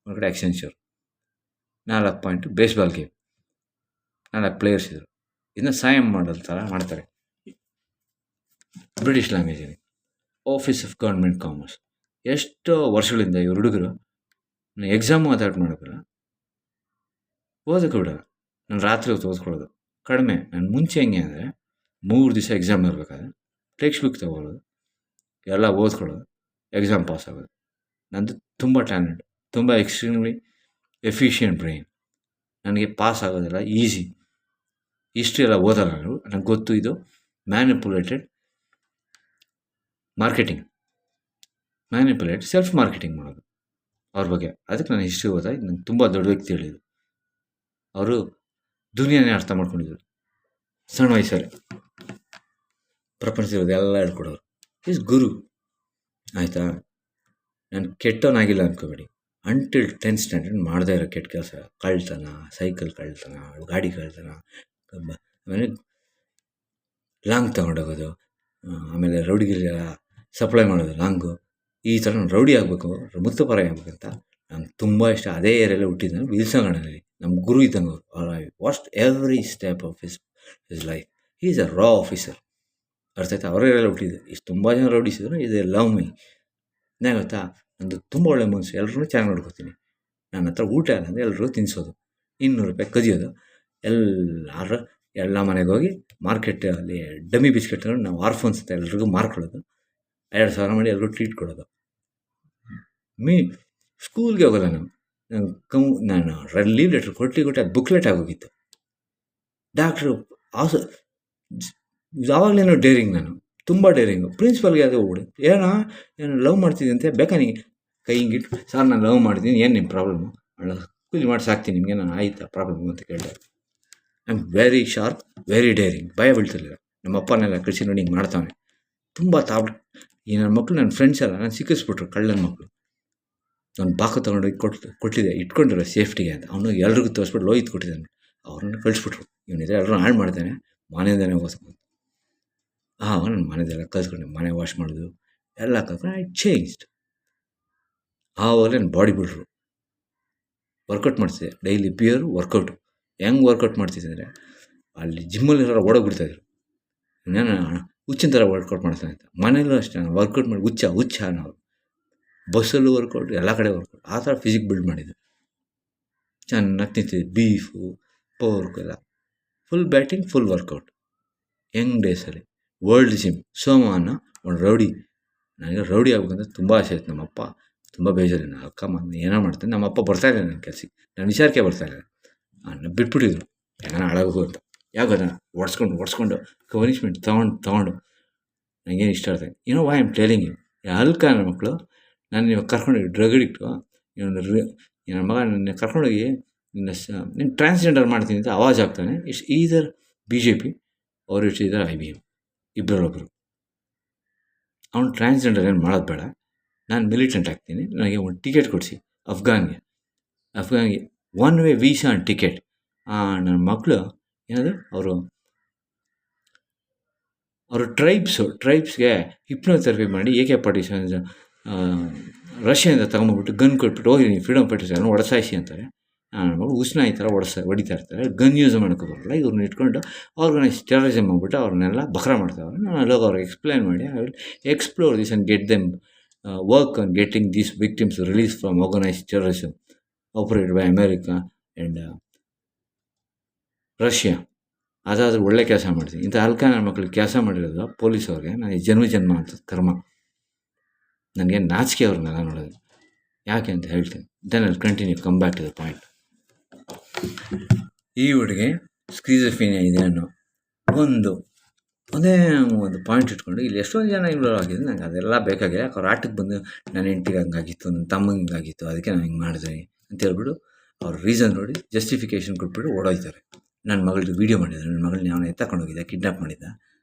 ಒಂದು ಕಡೆ Accenture. 4 point baseball game. 4 players ಇದ್ದರು. ಇದನ್ನ ಸಾಯಂ ಮಾಡೋದು ಥರ ಮಾಡ್ತಾರೆ. ಬ್ರಿಟಿಷ್ ಲ್ಯಾಂಗ್ವೇಜಲ್ಲಿ ಆಫೀಸ್ ಆಫ್ ಗೌರ್ಮೆಂಟ್ ಕಾಮರ್ಸ್. ಎಷ್ಟೋ ವರ್ಷಗಳಿಂದ ಇವ್ರು ಹುಡುಗರು ಎಕ್ಸಾಮು ಅಟೆಂಡ್ ಮಾಡೋದಿಲ್ಲ, ಓದೋಕ್ಕೆ ಬಿಡೋಲ್ಲ. ನಾನು ರಾತ್ರಿ ಹೊತ್ತು ಓದ್ಕೊಳ್ಳೋದು ಕಡಿಮೆ. ನಾನು ಮುಂಚೆ ಹೆಂಗೆ ಅಂದರೆ 3 ದಿವಸ ಎಕ್ಸಾಮ್ ಇರಬೇಕಾದ್ರೆ ಟೆಕ್ಸ್ಟ್ ಬುಕ್ ತೊಗೊಳ್ಳೋದು, ಎಲ್ಲ ಓದ್ಕೊಳ್ಳೋದು, ಎಕ್ಸಾಮ್ ಪಾಸ್ ಆಗೋದು. ನಂದು ತುಂಬ ಟ್ಯಾಲೆಂಟ್, ತುಂಬ ಎಕ್ಸ್ಟ್ರೀಮ್ಲಿ ಎಫಿಷಿಯೆಂಟ್ ಬ್ರೈನ್. ನನಗೆ ಪಾಸ್ ಆಗೋದಿಲ್ಲ ಈಸಿ. ಹಿಸ್ಟ್ರಿ ಎಲ್ಲ ಓದಲ್ಲ ನನಗೆ ಗೊತ್ತು. ಇದು ಮ್ಯಾನಿಪುಲೇಟೆಡ್ ಸೆಲ್ಫ್ ಮಾರ್ಕೆಟಿಂಗ್ ಮಾಡೋದು ಅವ್ರ ಬಗ್ಗೆ. ಅದಕ್ಕೆ ನಾನು ಹಿಸ್ಟ್ರಿ ಓದಾಗಿ ನಂಗೆ ತುಂಬ ದೊಡ್ಡ ವ್ಯಕ್ತಿ ಹೇಳಿದರು. ಅವರು ದುನಿಯಾನೇ ಅರ್ಥ ಮಾಡ್ಕೊಂಡಿದ್ರು ಸಣ್ಣ ವಯಸ್ಸಲ್ಲಿ. ಪ್ರಪಂಚದ ಎಲ್ಲ ಹೇಳ್ಕೊಡೋರು. ಈಸ್ ಗುರು. ಆಯಿತಾ, ನಾನು ಕೆಟ್ಟವನಾಗಿಲ್ಲ ಅಂದ್ಕೋಬೇಡಿ. ಅಂಟಿಲ್ 10th ಸ್ಟ್ಯಾಂಡರ್ಡ್ ಮಾಡದೇ ಇರೋ ಕೆಟ್ಟ ಕೆಲಸ, ಕಳ್ತನ, ಸೈಕಲ್ ಕಳ್ತನ, ಗಾಡಿ ಕಳ್ತನ, ಆಮೇಲೆ ಲಾಂಗ್ ತೊಗೊಂಡೋಗೋದು, ಆಮೇಲೆ ರೌಡಿಗೆಲ್ಲ ಸಪ್ಲೈ ಮಾಡೋದು ಲಾಂಗು. ಈ ಥರ ನಾನು ರೌಡಿ ಆಗಬೇಕು, ಮುತ್ತುಪರ ಆಗಬೇಕಂತ ನಂಗೆ ತುಂಬ ಇಷ್ಟ. ಅದೇ ಏರಿಯಲ್ಲಿ ಹುಟ್ಟಿದ್ದು ನಾನು ವಿಲ್ಸಂಗಡನಲ್ಲಿ. ನಮ್ಮ ಗುರು ಇದ್ದಂಗೆ ಅವರು. I watched every step of his life. He is a ರಾ ಆಫೀಸರ್. ಅರ್ಥ ಆಯ್ತಾ? ಅವರ ಏರಿಯಲ್ಲಿ ಹುಟ್ಟಿದ್ದು. ಇಷ್ಟು ತುಂಬ ಜನ ರೌಡಿಸಿದ್ರು. ಇದು ಲವ್ ಮೀ. ಏನಾಗ ಗೊತ್ತಾ, ನಂದು ತುಂಬ ಒಳ್ಳೆ ಮನಸ್ಸು. ಎಲ್ಲರೂ ಚೆನ್ನಾಗಿ ನೋಡ್ಕೊತೀನಿ. ನನ್ನ ಹತ್ರ ಊಟ ಇಲ್ಲ ಅಂದರೆ ಎಲ್ಲರೂ ತಿನ್ನಿಸೋದು, 200 ರೂಪಾಯಿ ಕದಿಯೋದು. ಎಲ್ಲ ಮನೆಗೆ ಹೋಗಿ ಮಾರ್ಕೆಟಲ್ಲಿ ಡಮ್ಮಿ ಬಿಸ್ಕೆಟ್ ತಗೊಂಡು ನಾವು ಆರ್ಫನ್ಸ್ ಅಂತ ಎಲ್ರಿಗೂ ಮಾರ್ಕೊಳ್ಳೋದು. 2,000 ಮಾಡಿ ಎಲ್ಲರೂ ಟ್ರೀಟ್ ಕೊಡೋದು. ಸ್ಕೂಲ್ಗೆ ಹೋಗೋಲ್ಲ ನಾನು ಲೀವ್ ಲೆಟ್ರ್ ಕೊಟ್ಟು ಅದು ಬುಕ್ಲೆಟ್ ಆಗೋಗಿತ್ತು. ಡಾಕ್ಟ್ರು ಯಾವಾಗಲೇನೋ ಡೇರಿಂಗ್, ನಾನು ತುಂಬ ಡೇರಿಂಗು. ಪ್ರಿನ್ಸಿಪಲ್ಗೆ ಅದು ಹೋಗ್ಬಿಡು, ಏನೋ ಲವ್ ಮಾಡ್ತಿದ್ದೆ ಅಂತ ಬೇಕಾ ನಿಂಗೆ ಕೈ ಹಿಂಗಿಟ್ಟು, ಸರ್ ನಾನು ಲವ್ ಮಾಡ್ತೀನಿ, ಏನು ನಿಮ್ಮ ಪ್ರಾಬ್ಲಮ್ಮು, ಕೂಲಿ ಮಾಡಿ ಸಾಕ್ತೀನಿ ನಿಮಗೆ, ನಾನು ಆಯ್ತಾ ಪ್ರಾಬ್ಲಮ್ಮು ಅಂತ ಕೇಳಿದೆ. I am very sharp, very daring. ಭಯ ಬೀಳ್ತಿರ್ಲಿಲ್ಲ. ನಮ್ಮ ಅಪ್ಪನೆಲ್ಲ ಕಳಿಸಿ ನೋಡಿ ಹಿಂಗೆ ಮಾಡ್ತಾವೆ. ತುಂಬ ಈ ನನ್ನ ಮಕ್ಕಳು, ನನ್ನ ಫ್ರೆಂಡ್ಸ್ ಎಲ್ಲ ನಾನು ಸಿಕ್ಕಿಸ್ಬಿಟ್ರು ಕಳ್ಳನ ಮಕ್ಕಳು. ನಾನು ಬಾಕ ತೊಗೊಂಡೋಗಿ ಕೊಟ್ಟಿದ್ದೆ, ಇಟ್ಕೊಂಡಿರೋ ಸೇಫ್ಟಿಗೆ ಅಂತ. ಅವನು ಎಲ್ರಿಗೂ ತೋರಿಸ್ಬಿಟ್ಟು ಲೋಯ್ತು ಕೊಟ್ಟಿದ್ದಾನೆ. ಅವ್ರನ್ನ ಕಳಿಸ್ಬಿಟ್ರು. ಇವನಿದ್ರೆ ಎಲ್ಲರೂ ಹಾಳು ಮಾಡ್ತಾನೆ, ಮನೆಯಿಂದನೇ ಓದಿಸ್ಕೊಂಡು. ನನ್ನ ಮನೆದೆಲ್ಲ ಕಲ್ಸ್ಕೊಂಡೆ, ಮನೆ ವಾಶ್ ಮಾಡೋದು ಎಲ್ಲ ಕಲ್ತ್ಕೊಂಡು ಐ ಚೇಂಜ್ಡ್. ಆವಾಗಲೇ ನನ್ನ ಬಾಡಿ ಬಿಲ್ಡ್ರು. ವರ್ಕೌಟ್ ಮಾಡ್ತಿದ್ದೆ ಡೈಲಿ, ಬಿಯರು ವರ್ಕೌಟು. ಹೆಂಗೆ ವರ್ಕೌಟ್ ಮಾಡ್ತಿದ್ದೆ ಅಂದರೆ, ಅಲ್ಲಿ ಜಿಮ್ಮಲ್ಲಿರೋ ಓಡೋಗ್ಬಿಡ್ತಾಯಿದ್ರು. ನಾನು ಹುಚ್ಚಿನ ಥರ ವರ್ಕೌಟ್ ಮಾಡ್ತಾನೆ ಅಂತ. ಮನೇಲೂ ಅಷ್ಟೇ ನಾನು ವರ್ಕೌಟ್ ಮಾಡಿ ಹುಚ್ಚ ನಾವು. ಬಸ್ಸಲ್ಲೂ ವರ್ಕೌಟ್, ಎಲ್ಲ ಕಡೆ ವರ್ಕೌಟ್. ಆ ಥರ ಫಿಸಿಕ್ ಬಿಲ್ಡ್ ಮಾಡಿದ್ದು. ಚೆನ್ನಾಗಿ ತಿಂತಿದ್ದೆ, ಬೀಫು, ಪೋರ್ಕ್ ಎಲ್ಲ. Full batting, full workout. Young ಡೇಸಲ್ಲಿ ವರ್ಲ್ಡ್ ಜಿಮ್. ಸೋಮ ಅನ್ನೋ ಒಂದು ರೌಡಿ. ನನಗೆ ರೌಡಿ ಆಗ್ಬೇಕಂತ ತುಂಬ ಆಸೆ ಆಯ್ತು. ನಮ್ಮಪ್ಪ ತುಂಬ ಬೇಜಾರು. ನಾನು ಅಕ್ಕಮ್ಮ ಏನೋ ಮಾಡ್ತೀನಿ, ನಮ್ಮ ಅಪ್ಪ ಬರ್ತಾಯಿಲ್ಲ ನನ್ನ ಕೆಲ್ಸಕ್ಕೆ, ನನ್ನ ವಿಚಾರಕ್ಕೆ ಬರ್ತಾಯಿಲ್ಲ. ನನ್ನ ಬಿಟ್ಬಿಟ್ಟಿದ್ರು ಯಾಕಂದ್ರೆ ಹಾಳಾಗೋಗು ಅಂತ. ಯಾಕೆ ಗೊತ್ತಾ, ಒಡ್ಸ್ಕೊಂಡು ಪನಿಷ್ಮೆಂಟ್ ತೊಗೊಂಡು ನನಗೇನು ಇಷ್ಟ ಆಗ್ತದೆ. ಏನೋ ವೈ ಆಮ್ ಟೆಲಿಂಗ್ ಯು, ಅಲ್ಕ ನನ್ನ ಮಕ್ಕಳು ನಾನು ಇವಾಗ ಕರ್ಕೊಂಡೋಗಿ ಡ್ರಗ್ ಅಡಿಕ್ಟು ನನ್ನ ಮಗ ನನ್ನ ಕರ್ಕೊಂಡೋಗಿ ನೀನು ಟ್ರಾನ್ಸ್ಜೆಂಡರ್ ಮಾಡ್ತೀನಿ ಅಂತ ಆವಾಜ್ ಆಗ್ತಾನೆ. ಈದರ್ BJP ಅವ್ರು ಈದರ್ IBM, ಇಬ್ಬರೊಬ್ಬರು. ಅವ್ನು ಟ್ರಾನ್ಸ್ಜೆಂಡರ್ ಏನು ಮಾಡೋದು ಬೇಡ, ನಾನು ಮಿಲಿಟೆಂಟ್ ಆಗ್ತೀನಿ, ನನಗೆ ಒಂದು ಟಿಕೆಟ್ ಕೊಡಿಸಿ ಅಫ್ಘಾನ್ಗೆ 1 ವೇ ವೀಸಾ ಆ್ಯಂಡ್ ಟಿಕೆಟ್. ನನ್ನ ಮಕ್ಕಳು ಏನದು ಅವರು ಟ್ರೈಬ್ಸ್ಗೆ ಹಿಪ್ನೋಥೆರಪಿ ಮಾಡಿ AK-47 ರಷ್ಯಾದಿಂದ ತೊಗೊಂಬಂದ್ಬಿಟ್ಟು ಗನ್ ಕೊಟ್ಬಿಟ್ಟು ಹೋಗಿ ನೀವು ಫ್ರೀಡಮ್ ಫೈಟರ್ಸ್ ಒಡಸಾಯಿಸಿ ಅಂತಾರೆ. ನನ್ನ ಮಗಳು ಉಸ್ನಾಯಿ ಥರ ಹೊಡಿತಾ ಇರ್ತಾರೆ. ಗನ್ ಯೂಸ್ ಮಾಡೋಕ್ಕೆ ಬರಲ್ಲ. ಇವ್ರನ್ನ ಇಟ್ಕೊಂಡು ಆರ್ಗನೈಸ್ ಟೆರರಿಸಮ್ ಮಾಡ್ಬಿಟ್ಟು ಅವ್ರನ್ನೆಲ್ಲ ಬಕ್ರ ಮಾಡ್ತಾವ್ರೆ. ನಾನು ಅಲ್ಲೋಗಿ ಅವ್ರಿಗೆ ಎಕ್ಸ್ಪ್ಲೈನ್ ಮಾಡಿ I will explore this and get them work on getting these victims release from organise terrorism operated by America and Russia. ಅದಾದರೂ ಒಳ್ಳೆ ಕೆಲಸ ಮಾಡ್ತೀನಿ. ಇಂಥ ಅಲ್ಕ ನನ್ನ ಮಕ್ಳಿಗೆ ಕೆಲಸ ಮಾಡಿರೋದು ಪೊಲೀಸವ್ರಿಗೆ ನನಗೆ ಜನ್ಮ ಅಂತ ಕರ್ಮ. ನನಗೆ ನಾಚಿಕೆ ಅವ್ರನ್ನೆಲ್ಲ ನೋಡೋದು. ಯಾಕೆ ಅಂತ ಹೇಳ್ತೀನಿ. Then I continue come back to the point. ಈ ಹುಡುಗಿ ಸ್ಕಿಜೋಫ್ರೇನಿಯಾ ಇದೆ ಅನ್ನೋ ಒಂದೇ ಒಂದು ಪಾಯಿಂಟ್ ಇಟ್ಕೊಂಡು ಇಲ್ಲಿ ಎಷ್ಟೊಂದು ಜನ ಇನ್ವಾಲ್ವ್ ಆಗಿದೆ. ನನಗೆ ಅದೆಲ್ಲ ಬೇಕಾಗಿಲ್ಲ. ಯಾಕೆ ಅವ್ರ ಆಟಕ್ಕೆ ಬಂದು ನನ್ನ ಹೆಂಡ್ತಿಗೆ ಹಂಗಾಗಿತ್ತು, ನನ್ನ ತಮ್ಮಂಗೆ ಹಿಂಗಾಗಿತ್ತು, ಅದಕ್ಕೆ ನಾನು ಹಿಂಗೆ ಮಾಡಿದೆ ಅಂತ ಹೇಳ್ಬಿಟ್ಟು ಅವ್ರ ರೀಸನ್ ನೋಡಿ ಜಸ್ಟಿಫಿಕೇಷನ್ ಕೊಟ್ಬಿಟ್ಟು ಓಡೋಯ್ತಾರೆ. ನನ್ನ ಮಗಳದ್ದು ವೀಡಿಯೋ ಮಾಡಿದ್ದಾರೆ. ನನ್ನ ಮಗಳನ್ನ ಅವನು ಎತ್ತಕೊಂಡೋಗಿದ್ದ, ಕಿಡ್ನಾಪ್ ಮಾಡಿದ್ದ.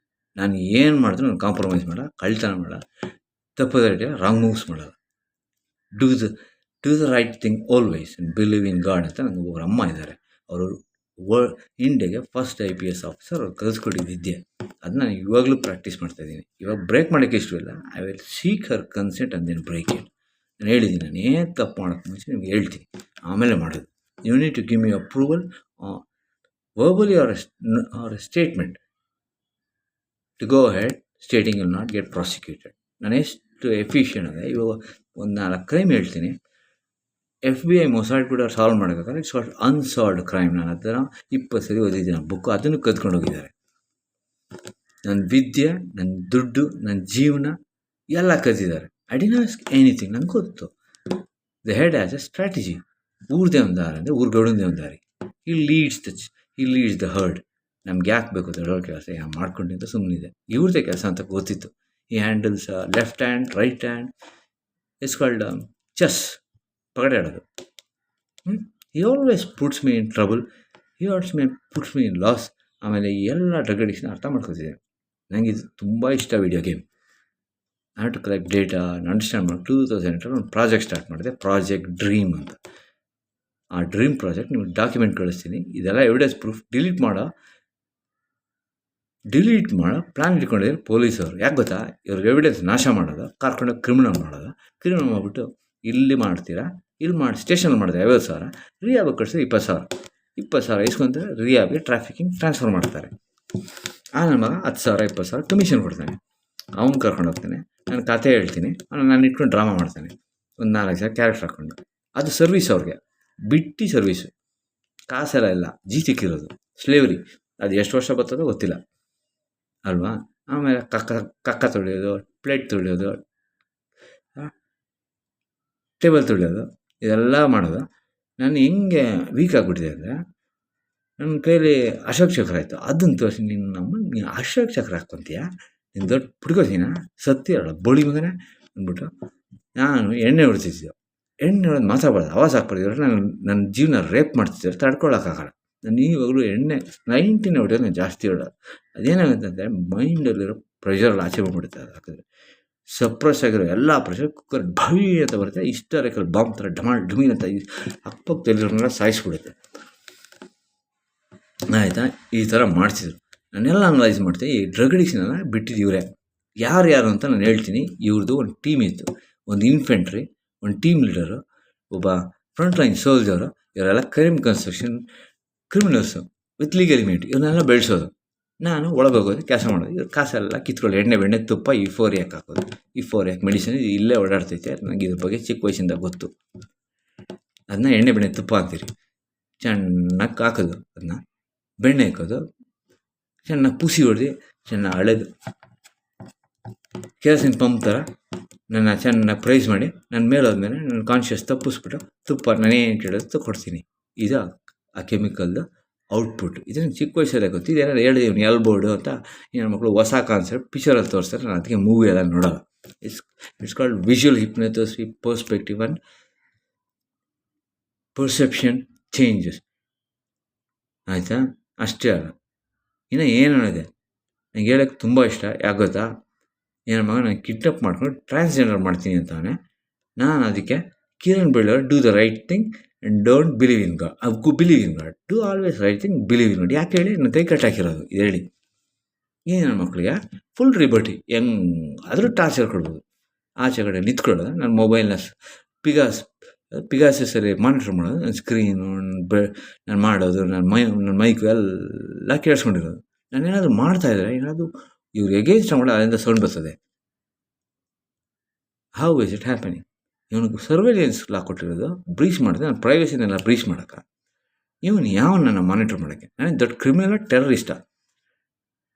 ನಾನು ಏನು ಮಾಡಿದ್ರು ನಾನು ಕಾಂಪ್ರಮೈಸ್ ಮಾಡಲ್ಲ, ಕಳ್ತನ ಮಾಡಲ್ಲ, ತಪ್ಪದ ರಾಂಗ್ ಮೂವ್ಸ್ ಮಾಡಲ್ಲ. Do the right thing always and believe in god ಅಂತ ನನಗೆ ಒಬ್ಬರು ಅಮ್ಮ ಇದ್ದಾರೆ. ಅವರು ಇಂಡಿಯಾಗೆ ಫಸ್ಟ್ IPS ಆಫೀಸರ್. ಅವ್ರು ಕಲಿಸ್ಕೊಟ್ಟಿದ್ದು ವಿದ್ಯೆ. ಅದನ್ನ ನಾನು ಇವಾಗಲೂ ಪ್ರಾಕ್ಟೀಸ್ ಮಾಡ್ತಾಯಿದ್ದೀನಿ. ಇವಾಗ ಬ್ರೇಕ್ ಮಾಡೋಕ್ಕೆ ಇಷ್ಟವಿಲ್ಲ. I will seek her consent and then break it. ನಾನು ಹೇಳಿದ್ದೀನಿ, ನಾನು ಏನು ತಪ್ಪು ಮಾಡೋಕ್ಕೆ ಮುಂಚೆ ನಿಮ್ಗೆ ಹೇಳ್ತೀನಿ, ಆಮೇಲೆ ಮಾಡೋದು. You need to give me approval verbally or a statement to go ahead stating you will not get prosecuted. ನಾನು ಎಷ್ಟು ಎಫಿಷಿಯಂಟ್ ಅಂದರೆ ಇವಾಗ ಒಂದು 4 ಕ್ರೈಮ್ ಹೇಳ್ತೀನಿ. FBI ಮೊಸಾಡ್ ಕೂಡ ಸಾಲ್ವ್ ಮಾಡೋಕ್ಕಾಗಲ್ಲ. It's called unsolved crime. ನಾನು ಅದನ್ನು 20 ಸರಿ ಓದಿದ್ದೀನಿ ಬುಕ್ಕು. ಅದನ್ನು ಕದ್ಕೊಂಡು ಹೋಗಿದ್ದಾರೆ. ನನ್ನ ವಿದ್ಯೆ, ನನ್ನ ದುಡ್ಡು, ನನ್ನ ಜೀವನ ಎಲ್ಲ ಕದ್ದಿದ್ದಾರೆ. I did not ask anything. ನಂಗೆ ಗೊತ್ತು. The head as a strategy. ಊರ್ದೇ ಒಂದು ದಾರಿ ಅಂದರೆ ಊರ್ಗಡಂದೇ ಒಂದು ದಾರಿ. He leads the herd. ನಮ್ಗೆ ಯಾಕೆ ಬೇಕು ದೊಡ್ಡವ್ರ ಕೆಲಸ ಮಾಡ್ಕೊಂಡಿದ್ದ ಸುಮ್ಮನಿದೆ. ಇವ್ರದ್ದೇ ಕೆಲಸ ಅಂತ ಗೊತ್ತಿತ್ತು. ಈ handles left hand, right hand, it's called chess, ಪಗಡೆ ಆಡೋದು. He always puts me in trouble. He always puts me in loss. ಆಮೇಲೆ ಎಲ್ಲ ಡ್ರಗ್ ಅಡಿಕ್ಷನ್ ಅರ್ಥ ಮಾಡ್ಕೊತಿದ್ದೆ. ನನಗೆ ಇದು ತುಂಬ ಇಷ್ಟ video game. I have to collect data, understand ಮಾಡಿ 2008 ಒಂದು ಪ್ರಾಜೆಕ್ಟ್ ಸ್ಟಾರ್ಟ್ ಮಾಡಿದೆ, ಪ್ರಾಜೆಕ್ಟ್ ಡ್ರೀಮ್ ಅಂತ. ಆ ಡ್ರೀಮ್ ಪ್ರಾಜೆಕ್ಟ್ ನಿಮ್ಗೆ ಡಾಕ್ಯುಮೆಂಟ್ ಕಳಿಸ್ತೀನಿ. ಇದೆಲ್ಲ ಎವಿಡೆನ್ಸ್ ಪ್ರೂಫ್. ಡಿಲೀಟ್ ಮಾಡೋ ಪ್ಲ್ಯಾನ್ ಇಟ್ಕೊಂಡಿದ್ದಾರೆ ಪೊಲೀಸವರು. ಯಾಕೆ ಗೊತ್ತಾ, ಇವ್ರಿಗೆ ಎವಿಡೆನ್ಸ್ ನಾಶ ಮಾಡೋದು, ಕರ್ಕೊಂಡೋಗಿ ಕ್ರಿಮಿನಲ್ ಮಾಡಿಬಿಟ್ಟು ಇಲ್ಲಿ ಮಾಡ್ತೀರಾ, ಇಲ್ಲಿ ಮಾಡಿ ಸ್ಟೇಷನಲ್ಲಿ ಮಾಡಿದ್ರೆ 50,000, ರಿಯಾಬಿಗೆ ಕಳಿಸಿದ್ರೆ 20,000 ಇಸ್ಕೊಂತಾರೆ. ರಿಯಾಬಿಗೆ ಟ್ರಾಫಿಕಿಂಗ್ ಟ್ರಾನ್ಸ್ಫರ್ ಮಾಡ್ತಾರೆ. ನನ್ನ ಮಗ 10,000 20,000 ಕಮಿಷನ್ ಕೊಡ್ತಾನೆ. ಅವ್ನು ಕರ್ಕೊಂಡು ಹೋಗ್ತಾನೆ, ನಾನು ಕತೆ ಹೇಳ್ತೀನಿ, ನಾನು ಇಟ್ಕೊಂಡು ಡ್ರಾಮಾ ಮಾಡ್ತಾನೆ. ಒಂದು 4 ಜನ ಕ್ಯಾರೆಕ್ಟರ್ ಹಾಕ್ಕೊಂಡು. ಅದು ಸರ್ವೀಸ್ ಅವ್ರಿಗೆ, ಬಿಟ್ಟು ಸರ್ವೀಸು, ಕಾಸೆಲ್ಲ ಇಲ್ಲ, ಸಿಕ್ಕಿರೋದು ಸ್ಲೇವ್ರಿ. ಅದು ಎಷ್ಟು ವರ್ಷ ಬರ್ತದೋ ಗೊತ್ತಿಲ್ಲ ಅಲ್ವಾ. ಆಮೇಲೆ ಕಕ್ಕ ತೊಳೆಯೋದು, ಪ್ಲೇಟ್ ತೊಳೆಯೋದು, ಟೇಬಲ್ ತೊಳೆಯೋದು, ಇದೆಲ್ಲ ಮಾಡೋದು. ನಾನು ಹೆಂಗೆ ವೀಕ್ ಆಗಿಬಿಟ್ಟಿದೆ ಅಂದರೆ, ನನ್ನ ಕೈಲಿ ಅಶೋಕ್ ಚಕ್ರ ಆಯಿತು. ಅದನ್ನು ತೋರಿಸಿ, ನೀನು ಅಶೋಕ್ ಚಕ್ರ ಹಾಕ್ಕೊತೀಯ, ನೀನು ದೊಡ್ಡ ಪುಡ್ಕೋತೀನ, ಸತ್ಯ ಅಲ್ಲ ಬೋಳಿ ಮಗನೇ ಅಂದ್ಬಿಟ್ಟು ನಾನು ಎಣ್ಣೆ ಹೊಡ್ತಿದ್ದೆ. ಎಣ್ಣೆ ಹೊಡೆದು ಮಾತಾಡ್ಬಾರ್ದು, ಆವಾಜ್ ಹಾಕ್ಬಾರ್ದು. ನನ್ನ ಜೀವನ ರೇಪ್ ಮಾಡ್ತಿದ್ದಾರೆ, ತಡ್ಕೊಳಕ್ಕಾಗಲ್ಲ. ನಾನು ಈವಾಗಲೂ ಎಣ್ಣೆ 90 ಹೊಡೆಯೋದು, ನಾನು ಜಾಸ್ತಿ ಹೊಡೋದು. ಅದೇನಾಗುತ್ತಂದರೆ ಮೈಂಡಲ್ಲಿರೋ ಪ್ರೆಷರಲ್ಲಿ ಆಚೆ ಬಂದ್ಬಿಡುತ್ತೆ. ಅದು ಹಾಕಿದ್ರೆ ಸಪ್ರೆಸ್ ಆಗಿರೋ ಎಲ್ಲ ಪ್ರೆಷರ್ ಕುಕ್ಕರ್ ಭವಿ ಅಂತ ಬರುತ್ತೆ. ಹಿಸ್ಟಾರಿಕಲ್ ಬಾಂಬ್ ಥರ ಢಮೀಲ್ ಅಂತ ಅಕ್ಕಪಕ್ಕದಲ್ಲಿರೋನೆಲ್ಲ ಸಾಯಿಸ್ಬಿಡುತ್ತೆ. ಆಯಿತಾ, ಈ ಥರ ಮಾಡ್ತಿದ್ರು. ನಾನೆಲ್ಲ ಅನಲೈಸ್ ಮಾಡ್ತೀನಿ. ಈ ಡ್ರಗ್ ಅಡಿಕ್ಷನ್ನ ಬಿಟ್ಟಿದ್ದು ಇವರೇ. ಯಾರು ಅಂತ ನಾನು ಹೇಳ್ತೀನಿ. ಇವ್ರದ್ದು ಒಂದು ಟೀಮ್ ಇತ್ತು, ಒಂದು ಇನ್ಫೆಂಟ್ರಿ, ಒಂದು ಟೀಮ್ ಲೀಡರು, ಒಬ್ಬ ಫ್ರಂಟ್ ಲೈನ್ ಸೋಲ್ಜರು. ಇವರೆಲ್ಲ crime construction criminals with legal immunity. ಇವನ್ನೆಲ್ಲ ಬೆಳೆಸೋದು. ನಾನು ಒಳಗೋಗೋದು, ಕೆಲಸ ಮಾಡೋದು. ಇವ್ರು ಕಾಸೆಲ್ಲ ಕಿತ್ಕೊಳ್ಳಿ, ಎಣ್ಣೆ ತುಪ್ಪ, ಈ ಫೋರಿಯಾಕ್ ಹಾಕೋದು. ಈ ಫೋರಿಯಾಕ್ ಮೆಡಿಸಿನ್ ಇಲ್ಲೇ ಓಡಾಡ್ತೈತೆ. ನನಗೆ ಇದ್ರ ಬಗ್ಗೆ ಚಿಕ್ಕ ವಯಸ್ಸಿಂದ ಗೊತ್ತು. ಅದನ್ನ ಎಣ್ಣೆ ತುಪ್ಪ ಅಂತೀರಿ. ಚೆನ್ನಾಗಿ ಹಾಕೋದು, ಅದನ್ನ ಬೆಣ್ಣೆ ಹಾಕೋದು, ಚೆನ್ನಾಗಿ ಪುಸಿ ಹೊಡೆದು ಚೆನ್ನಾಗಿ ಅಳೆದು ಕೆರೋಸಿನ್ ಪಂಪ್ ಥರ ನನ್ನ ಚೆನ್ನಾಗಿ ಪ್ರೈಸ್ ಮಾಡಿ ನನ್ನ ಮೇಲೆ ಹೋದ್ಮೇಲೆ ನನ್ನ ಕಾನ್ಷಿಯಸ್ ತಪ್ಪಿಸ್ಬಿಟ್ಟು ತುಪ್ಪ ನಾನೇನು ಕೇಳೋದು ಕೊಡ್ತೀನಿ. ಇದು ಆ ಕೆಮಿಕಲ್ದು ಔಟ್ಪುಟ್. ಇದನ್ನು ಚಿಕ್ಕ ವಯಸ್ಸಲ್ಲೇ ಗೊತ್ತು. ಇದೇನಾದ್ರು ಹೇಳಿದೀನಿ ಎಲ್ಬೋರ್ಡು ಅಂತ ಈ ನನ್ನ ಮಕ್ಕಳು ಹೊಸ ಕಾನ್ಸೆಪ್ಟ್ ಪಿಕ್ಚರಲ್ಲಿ ತೋರಿಸ್ತಾರೆ. ನಾನು ಅದಕ್ಕೆ ಮೂವಿ ಎಲ್ಲ ನೋಡೋಲ್ಲ. It's called visual hypnotherapy perspective and perception changes. ಆಯಿತಾ? ಅಷ್ಟೇ ಅಲ್ಲ, ಇನ್ನು ಏನು ಇದೆ ನನಗೆ ಹೇಳೋಕ್ಕೆ ತುಂಬ ಇಷ್ಟ. ಯಾಕೆ ಗೊತ್ತಾ? ನನ್ನ ಮಗ ನಾನು ಕಿಡ್ನಾಪ್ ಮಾಡ್ಕೊಂಡು ಟ್ರಾನ್ಸ್ಜೆಂಡರ್ ಮಾಡ್ತೀನಿ ಅಂತವನೇ. ನಾನು ಅದಕ್ಕೆ Kiran Beluru do the right thing and don't believe in God. Believe in God, do always right thing, believe in God. ಯಾಕೆ ಹೇಳಿ? ನನ್ನ ಕೈ ಕಟ್ಟಾಕಿರೋದು ಇದು ಹೇಳಿ. ಈ ನನ್ನ ಮಕ್ಕಳಿಗೆ ಫುಲ್ ರಿಬರ್ಟಿ, ಹೆಂಗಾದರೂ ಟಾರ್ಚರ್ ಕೊಡ್ಬೋದು. ಆಚೆ ಕಡೆ ನಿಂತ್ಕೊಳ್ಳೋದು, ನನ್ನ ಮೊಬೈಲ್ನ ಪಿಗಾಸಲ್ಲಿ ಮಾನಿಟ್ರ್ ಮಾಡೋದು, ನನ್ನ ಸ್ಕ್ರೀನು, ನಾನು ಮಾಡೋದು, ನನ್ನ ಮೈಕು ಎಲ್ಲ ಕೇಳಿಸ್ಕೊಂಡಿರೋದು. ನಾನೇನಾದರೂ ಮಾಡ್ತಾಯಿದ್ರೆ ಏನಾದರೂ ಇವ್ರು ಎಗೇನ್ಸ್ಟ್ ಮಾಡೋ ಅದರಿಂದ ಸೌಂಡ್ ಬರ್ತದೆ. How is it happening? ಇವನಿಗೆ ಸರ್ವೇಲೆನ್ಸ್ ಲಾ ಕೊಟ್ಟಿರೋದು ಬ್ರೀಚ್ ಮಾಡಿದೆ. ನಾನು ಪ್ರೈವಸಿನೆಲ್ಲ ಬ್ರೀಚ್ ಮಾಡೋಕ್ಕೆ ಇವನು ನನ್ನ ಮಾನಿಟ್ರ್ ಮಾಡೋಕ್ಕೆ? ನಾನು ದೊಡ್ಡ ಕ್ರಿಮಿನಲ್ ಟೆರರಿಸ್ಟಾ?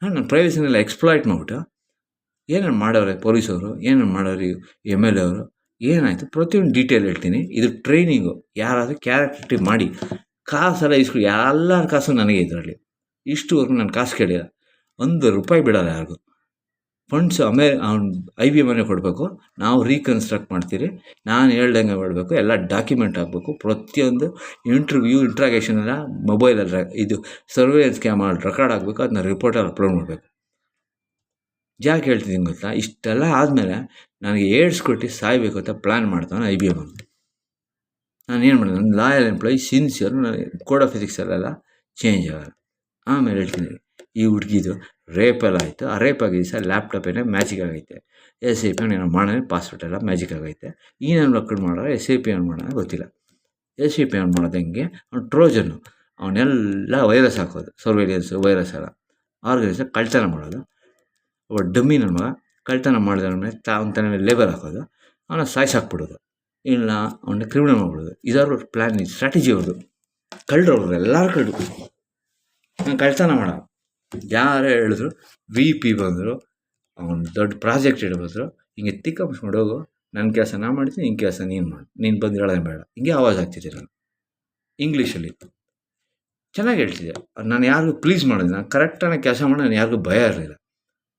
ನನ್ನ ಪ್ರೈವಸಿನೆಲ್ಲ ಎಕ್ಸ್ಪ್ಲಾಯ್ಟ್ ಮಾಡಿಬಿಟ್ಟು ಏನೇನು ಮಾಡೋರೆ ಪೊಲೀಸವರು, ಏನೇನು ಮಾಡೋರು MLA ಅವರು, ಏನಾಯಿತು ಪ್ರತಿಯೊಂದು ಡೀಟೇಲ್ ಹೇಳ್ತೀನಿ. ಇದು ಟ್ರೈನಿಂಗು. ಯಾರಾದರೂ ಕ್ಯಾರೆಕ್ಟರ್ ಮಾಡಿ ಕಾಸೆಲ್ಲ ಇಸ್ಕೊಂಡು ಎಲ್ಲರ ಕಾಸು ನನಗೆ ಇದರಲ್ಲಿ. ಇಷ್ಟುವರೆಗೂ ನಾನು ಕಾಸು ಕೇಳಿಲ್ಲ, ₹1 ಬಿಡೋಲ್ಲ ಯಾರಿಗೂ. ಫಂಡ್ಸ್ IBM ಕೊಡಬೇಕು, ನಾವು ರೀಕನ್ಸ್ಟ್ರಕ್ಟ್ ಮಾಡ್ತೀರಿ, ನಾನು ಹೇಳ್ದಂಗೆ ಮಾಡಬೇಕು, ಎಲ್ಲ ಡಾಕ್ಯುಮೆಂಟ್ ಹಾಕಬೇಕು, ಪ್ರತಿಯೊಂದು ಇಂಟ್ರಾಗೇಷನ್ ಎಲ್ಲ ಮೊಬೈಲಲ್ಲಿ ಇದು ಸರ್ವೇಲೆನ್ಸ್ ಕ್ಯಾಮರಲ್ಲಿ ರೆಕಾರ್ಡ್ ಆಗಬೇಕು, ಅದನ್ನ ರಿಪೋರ್ಟಲ್ಲಿ ಅಪ್ಲೋಡ್ ಮಾಡಬೇಕು. ಯಾಕೆ ಹೇಳ್ತಿದ್ದೀನಿ ಗೊತ್ತಾ? ಇಷ್ಟೆಲ್ಲ ಆದಮೇಲೆ ನನಗೆ ಏಡ್ಸ್ ಕೊಟ್ಟು ಸಾಯಬೇಕು ಅಂತ ಪ್ಲ್ಯಾನ್ ಮಾಡ್ತಾನೆ IBM ಅಂತ. ನಾನು ಏನು ಮಾಡಿದೆ? ನನ್ನ loyal employee sincere, code of ಎಥಿಕ್ಸಲ್ಲೆಲ್ಲ ಚೇಂಜ್ ಆಗಲ್ಲ. ಆಮೇಲೆ ಹೇಳ್ತೀನಿ, ಈ ಹುಡುಗಿದು ರೇಪೆಲ್ಲ ಆಯಿತು. ಆ ರೇಪ್ ಆಗಿದ್ದ ದಿವಸ ಲ್ಯಾಪ್ಟಾಪೇನೆ ಮ್ಯಾಜಿಕ್ ಆಗೈತೆ, SIP ಏನೋ ಮಾಡೋಣ, ಪಾಸ್ವರ್ಡ್ ಎಲ್ಲ ಮ್ಯಾಜಿಕ್ ಆಗೈತೆ. ಈ ನನ್ನ ಮಕ್ಕಳು ಮಾಡೋರು SIP ಏನು ಮಾಡೋಣ ಗೊತ್ತಿಲ್ಲ. SIP ಏನು ಮಾಡೋದು ಹೆಂಗೆ? ಅವ್ನು ಟ್ರೋಜನ್ನು, ಅವನ್ನೆಲ್ಲ ವೈರಸ್ ಹಾಕೋದು, ಸರ್ವೇಲಿಯನ್ಸು ವೈರಸ್ ಎಲ್ಲ ಆರ್ಗನೈಸರ್ ಕಳ್ತನ ಮಾಡೋದು. ಒಬ್ಬ ಡಮ್ಮಿ ನನ್ನ ಮಗ ಕಳ್ತನ ಮಾಡಿದ ಮೇಲೆ ತಾನೇ ಲೇಬಲ್ ಹಾಕೋದು, ಅವನ ಸಾಯಿಸಾಕ್ಬಿಡೋದು, ಇಲ್ಲ ಅವನ್ನ ಕ್ರಿಮಿನಲ್ ಮಾಡ್ಬಿಡೋದು. ಇದಾದ್ರು ಪ್ಲ್ಯಾನ್, ಸ್ಟ್ರಾಟಜಿ ಅವ್ರದ್ದು. ಕಳ್ಳರು ಎಲ್ಲರೂ ಕಳ್ಳರು. ನಾನು ಕಳ್ತನ ಮಾಡೋ ಯಾರೇ ಹೇಳಿದ್ರು, VP ಬಂದರು, ಅವನು ದೊಡ್ಡ ಪ್ರಾಜೆಕ್ಟ್ ಇಡ್ಬೋದ್ರು, ಹಿಂಗೆ ತಿಕ್ಕಂಸ್ಕೊಂಡು ಹೋಗು, ನನ್ನ ಕೆಲಸ ನಾನು ಮಾಡ್ತೀನಿ, ನಿನ್ನ ಕೆಲಸ ನೀನು ಮಾಡು, ನೀನು ಬಂದು ಹೇಳೋದೇ ಬೇಡ, ಹಿಂಗೆ ಆವಾಜ್ ಆಗ್ತಿದ್ದೆ ನಾನು ಇಂಗ್ಲೀಷಲ್ಲಿ. ಚೆನ್ನಾಗಿ ಹೇಳ್ತಿದ್ದೆ. ನಾನು ಯಾರಿಗೂ ಪ್ಲೀಸ್ ಮಾಡೋದು, ನಾನು ಕರೆಕ್ಟಾಗಿ ಕೆಲಸ ಮಾಡಿ ನಾನು ಯಾರಿಗೂ ಭಯ ಇರಲಿಲ್ಲ.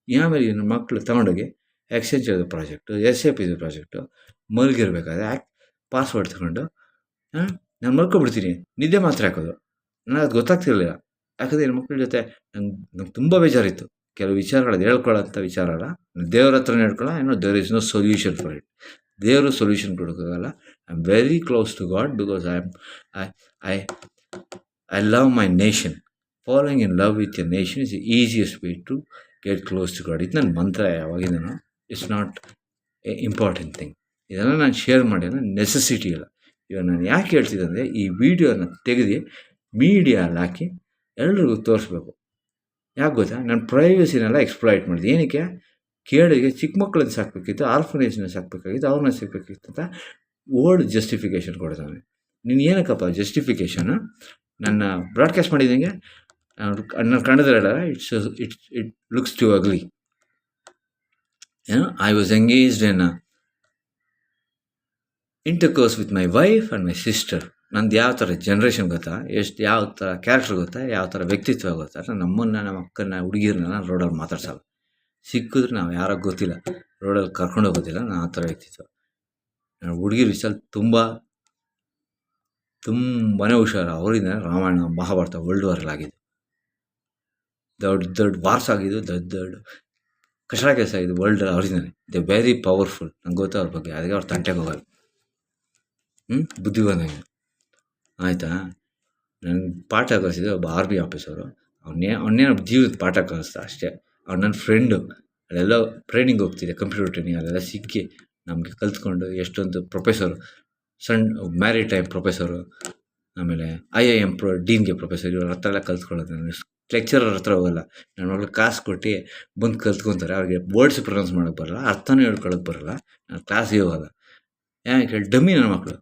ಆಮೇಲೆ ನನ್ನ ಮಕ್ಕಳು ತೊಗೊಂಡೋಗಿ ಎಕ್ಸ್ಚೇಂಜ್ ಪ್ರಾಜೆಕ್ಟು, SIP ಪ್ರಾಜೆಕ್ಟು ಮಲಗಿರ್ಬೇಕಾದ್ರೆ ಪಾಸ್ವರ್ಡ್ ತಗೊಂಡು ನಾನು ಮಲ್ಕೊಬಿಡ್ತೀನಿ, ನಿದ್ದೆ ಮಾತ್ರ ಹಾಕೋದು. ನನಗೆ ಅದು ಗೊತ್ತಾಗ್ತಿರಲಿಲ್ಲ. ಯಾಕಂದರೆ ನನ್ನ ಮಕ್ಕಳ ಜೊತೆ ನಂಗೆ ತುಂಬ ಬೇಜಾರಿತ್ತು. ಕೆಲವು ವಿಚಾರಗಳು ಹೇಳ್ಕೊಳ್ಳೋಂಥ ವಿಚಾರ ಅಲ್ಲ, ದೇವ್ರ ಹತ್ರನೇ ಹೇಳ್ಕೊಳ್ಳೋ, ಏನೋ there is no solution for it. ದೇವರು ಸೊಲ್ಯೂಷನ್ ಕೊಡೋಕ್ಕಾಗಲ್ಲ. I am very close to God because I love my nation. Following in love with your nation is the easiest way to get close to God. ಇದು ನನ್ನ ಮಂತ್ರ ಯಾವಾಗಿಂದನೂ. It's not a important thing. ಇದೆಲ್ಲ ನಾನು share ಮಾಡಿದ necessity ಇಲ್ಲ. ಇವಾಗ ನಾನು ಯಾಕೆ ಹೇಳ್ತಿದ್ದೆ ಅಂದರೆ, ಈ ವಿಡಿಯೋನ ತೆಗೆದು ಮೀಡಿಯಲ್ಲಿ ಹಾಕಿ ಎಲ್ರಿಗೂ ತೋರಿಸ್ಬೇಕು. ಯಾಕೆ ಗೊತ್ತಾ? ನಾನು ಪ್ರೈವಸಿನೆಲ್ಲ ಎಕ್ಸ್ಪ್ಲಾಯ್ಟ್ ಮಾಡಿದೆ. ಏನಕ್ಕೆ? ಕೇಳಿಗೆ ಚಿಕ್ಕ ಮಕ್ಕಳನ್ನ ಸಾಕಬೇಕಿತ್ತು, ಆರ್ಫನೇಜ್ನ ಸಾಕಬೇಕಾಗಿತ್ತು, ಅವ್ರನ್ನ ಸಿಗಬೇಕಿತ್ತು ಅಂತ ಓಲ್ಡ್ ಜಸ್ಟಿಫಿಕೇಷನ್ ಕೊಡ್ತಾನೆ. ನೀನು ಏನಕ್ಕಪ್ಪ ಜಸ್ಟಿಫಿಕೇಷನು? ನನ್ನ ಬ್ರಾಡ್ಕಾಸ್ಟ್ ಮಾಡಿದಂಗೆ ನಾನು ಕಂಡದ್ರಲ್ಲ, it looks too ugly. I was engaged in intercourse with my wife and my sister. ನಂದು ಯಾವ ಥರ ಜನ್ರೇಷನ್ ಗೊತ್ತಾ? ಯಾವ ಥರ ಕ್ಯಾರೆಕ್ಟರ್ ಗೊತ್ತಾ? ಯಾವ ಥರ ವ್ಯಕ್ತಿತ್ವ ಗೊತ್ತಾ? ನಮ್ಮನ್ನ, ನಮ್ಮ ಅಕ್ಕನ, ಹುಡುಗಿರನ್ನೆಲ್ಲ ರೋಡಲ್ಲಿ ಮಾತಾಡ್ಸಲ್ಲ. ಸಿಕ್ಕಿದ್ರೆ ನಾವು ಯಾರೋ ಗೊತ್ತಿಲ್ಲ, ರೋಡಲ್ಲಿ ಕರ್ಕೊಂಡು ಹೋಗೋದಿಲ್ಲ. ನಾನು ಆ ಥರ ವ್ಯಕ್ತಿತ್ವ. ನಾನು ಹುಡುಗಿರ ವಿಷಯದಲ್ಲಿ ತುಂಬಾ ಹುಷಾರು. ಅವರಿಂದ ರಾಮಾಯಣ, ಮಹಾಭಾರತ, ವರ್ಲ್ಡ್ ವಾರ್ ಆಗಿದ್ದು, ದೊಡ್ಡ ವಾರ್ಸ್ ಆಗಿದ್ದು, ದೊಡ್ಡ ಕಷಾಯ ಕೆಲಸ ಆಗಿದ್ದು ವರ್ಲ್ಡಲ್ಲಿ ಅವರಿಂದಾನೆ. They very powerful. ನಂಗೆ ಗೊತ್ತು ಅವ್ರ ಬಗ್ಗೆ. ಅದಕ್ಕೆ ಅವ್ರು ತಂಟೆಗೆ ಹೋಗಲ್ಲ. ಬುದ್ಧಿವಂತ ಆಯಿತಾ? ನನಗೆ ಪಾಠ ಕಲಿಸಿದ್ದು ಒಬ್ಬ ಆರ್ಮಿ ಆಫೀಸರು. ಅವನ್ನೇ ಜೀವದ ಪಾಠ ಕಲಿಸ್ತಾ ಅಷ್ಟೇ. ಅವ್ನು ನನ್ನ ಫ್ರೆಂಡು. ಅಲ್ಲೆಲ್ಲ ಟ್ರೈನಿಂಗ್ ಹೋಗ್ತಿದ್ದೆ, ಕಂಪ್ಯೂಟರ್ ಟ್ರೈನಿಂಗ್. ಅಲ್ಲೆಲ್ಲ ಸಿಕ್ಕಿ ನಮಗೆ ಕಲ್ತ್ಕೊಂಡು ಎಷ್ಟೊಂದು ಪ್ರೊಫೆಸರು, ಮ್ಯಾರಿಟೈಮ್ ಪ್ರೊಫೆಸರು, ಆಮೇಲೆ IIM ಡೀನ್ಗೆ ಪ್ರೊಫೆಸರ್, ಇವ್ರ ಹತ್ರ ಎಲ್ಲ ಕಲ್ತ್ಕೊಳ್ಳೋದು. ನಾನು ಲೆಕ್ಚರರ್ ಹತ್ರ ಹೋಗಲ್ಲ. ನನ್ನ ಮಗಳು ಕಾಸು ಕೊಟ್ಟು ಬಂದು ಕಲ್ತ್ಕೊತಾರೆ. ಅವ್ರಿಗೆ ವರ್ಡ್ಸ್ ಪ್ರೊನೌನ್ಸ್ ಮಾಡೋಕ್ಕೆ ಬರೋಲ್ಲ, ಅರ್ಥನೂ ಹೇಳ್ಕೊಳ್ಳೋಕೆ ಬರೋಲ್ಲ. ನಾನು ಕ್ಲಾಸಿಗೆ ಹೋಗಲ್ಲ. ಯಾಕೆ ಹೇಳಿ? ಡಮ್ಮಿ ನನ್ನ ಮಕ್ಕಳು.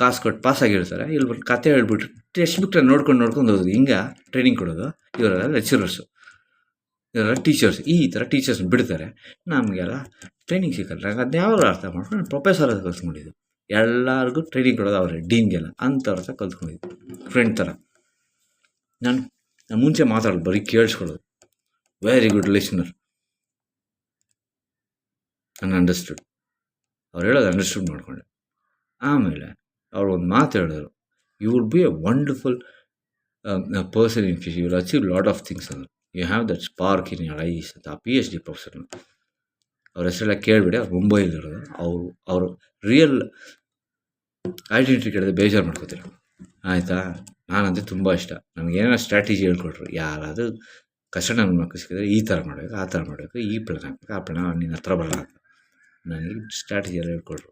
ಕಾಸು ಕೊಟ್ಟು ಪಾಸಾಗಿರ್ತಾರೆ. ಇಲ್ಲಿ ಬಂದು ಕತೆ ಹೇಳ್ಬಿಟ್ಟು ಟೆಕ್ಸ್ಟ್ ಬುಕ್ನ ನೋಡ್ಕೊಂಡು ಹೋಗೋದು. ಹಿಂಗೆ ಟ್ರೈನಿಂಗ್ ಕೊಡೋದು. ಇವರೆಲ್ಲ ಲೆಕ್ಚರರ್ಸು. ಇದೆಲ್ಲ ಟೀಚರ್ಸ್ ಈ ಥರ ಟೀಚರ್ಸ್ನ ಬಿಡ್ತಾರೆ. ನಮಗೆಲ್ಲ ಟ್ರೈನಿಂಗ್ ಸಿಕ್ಕಲ್ಲ. ನಂಗೆ ಅದನ್ನ ಯಾವಾಗ ಅರ್ಥ ಮಾಡ್ಕೊಂಡು ನಾನು ಪ್ರೊಫೆಸರ್ ಹತ್ರ ಕಲ್ತ್ಕೊಂಡಿದ್ದು. ಎಲ್ಲರಿಗೂ ಟ್ರೈನಿಂಗ್ ಕೊಡೋದು ಅವರೇ ಡೀನ್ಗೆಲ್ಲ ಅಂಥವ್ರ ಹತ್ರ ಕಲ್ತ್ಕೊಂಡಿದ್ದು ಫ್ರೆಂಡ್ ಥರ. ನಾನು ಮುಂಚೆ ಮಾತಾಡೋದು ಬರೀ ಕೇಳಿಸ್ಕೊಳ್ಳೋದು. Very good listener. ನಾನು ಅಂಡರ್ಸ್ಟುಡ್. ಅವ್ರು ಹೇಳೋದು ಅಂಡರ್ಸ್ಟುಡ್ ಮಾಡಿಕೊಂಡೆ. ಆಮೇಲೆ ಅವ್ರು ಒಂದು ಮಾತು ಹೇಳಿದ್ರು, you will be a wonderful person in future, you will achieve lot of things ಅಂದರು. You have that spark in your eyes ಅಂತ. ಆ PhD ಪ್ರೊಫೆಸರ್ ಅವ್ರ ಹೆಸರೆಲ್ಲ ಕೇಳಿಬಿಡಿ. ಅವ್ರು ಮುಂಬೈಲಿರೋದು. ಅವರು ರಿಯಲ್ ಐಡೆಂಟಿಟಿ ಕೇಳಿದ್ರೆ ಬೇಜಾರು ಮಾಡ್ಕೋತಾರೆ, ಆಯಿತಾ. ನಾನಂತೂ ತುಂಬ ಇಷ್ಟ. ನನಗೇನೋ ಸ್ಟ್ರಾಟಜಿ ಹೇಳ್ಕೊಟ್ರು. ಯಾರಾದರೂ ಕಷ್ಟ ನನ್ನ ಮಕ್ಕಳು ಸಿಕ್ಕಿದ್ರೆ ಈ ಥರ ಮಾಡಬೇಕು, ಆ ಥರ ಮಾಡಬೇಕು, ಈ ಪ್ಲಾನ್ ಹಾಕಬೇಕು, ಆ ಪ್ಲಾನ್ ನಿನ್ನ ಹತ್ರ ಬರಲ್ಲ ಅಂತ ನನಗೆ ಸ್ಟ್ರಾಟಜಿ ಎಲ್ಲ ಹೇಳ್ಕೊಟ್ರು.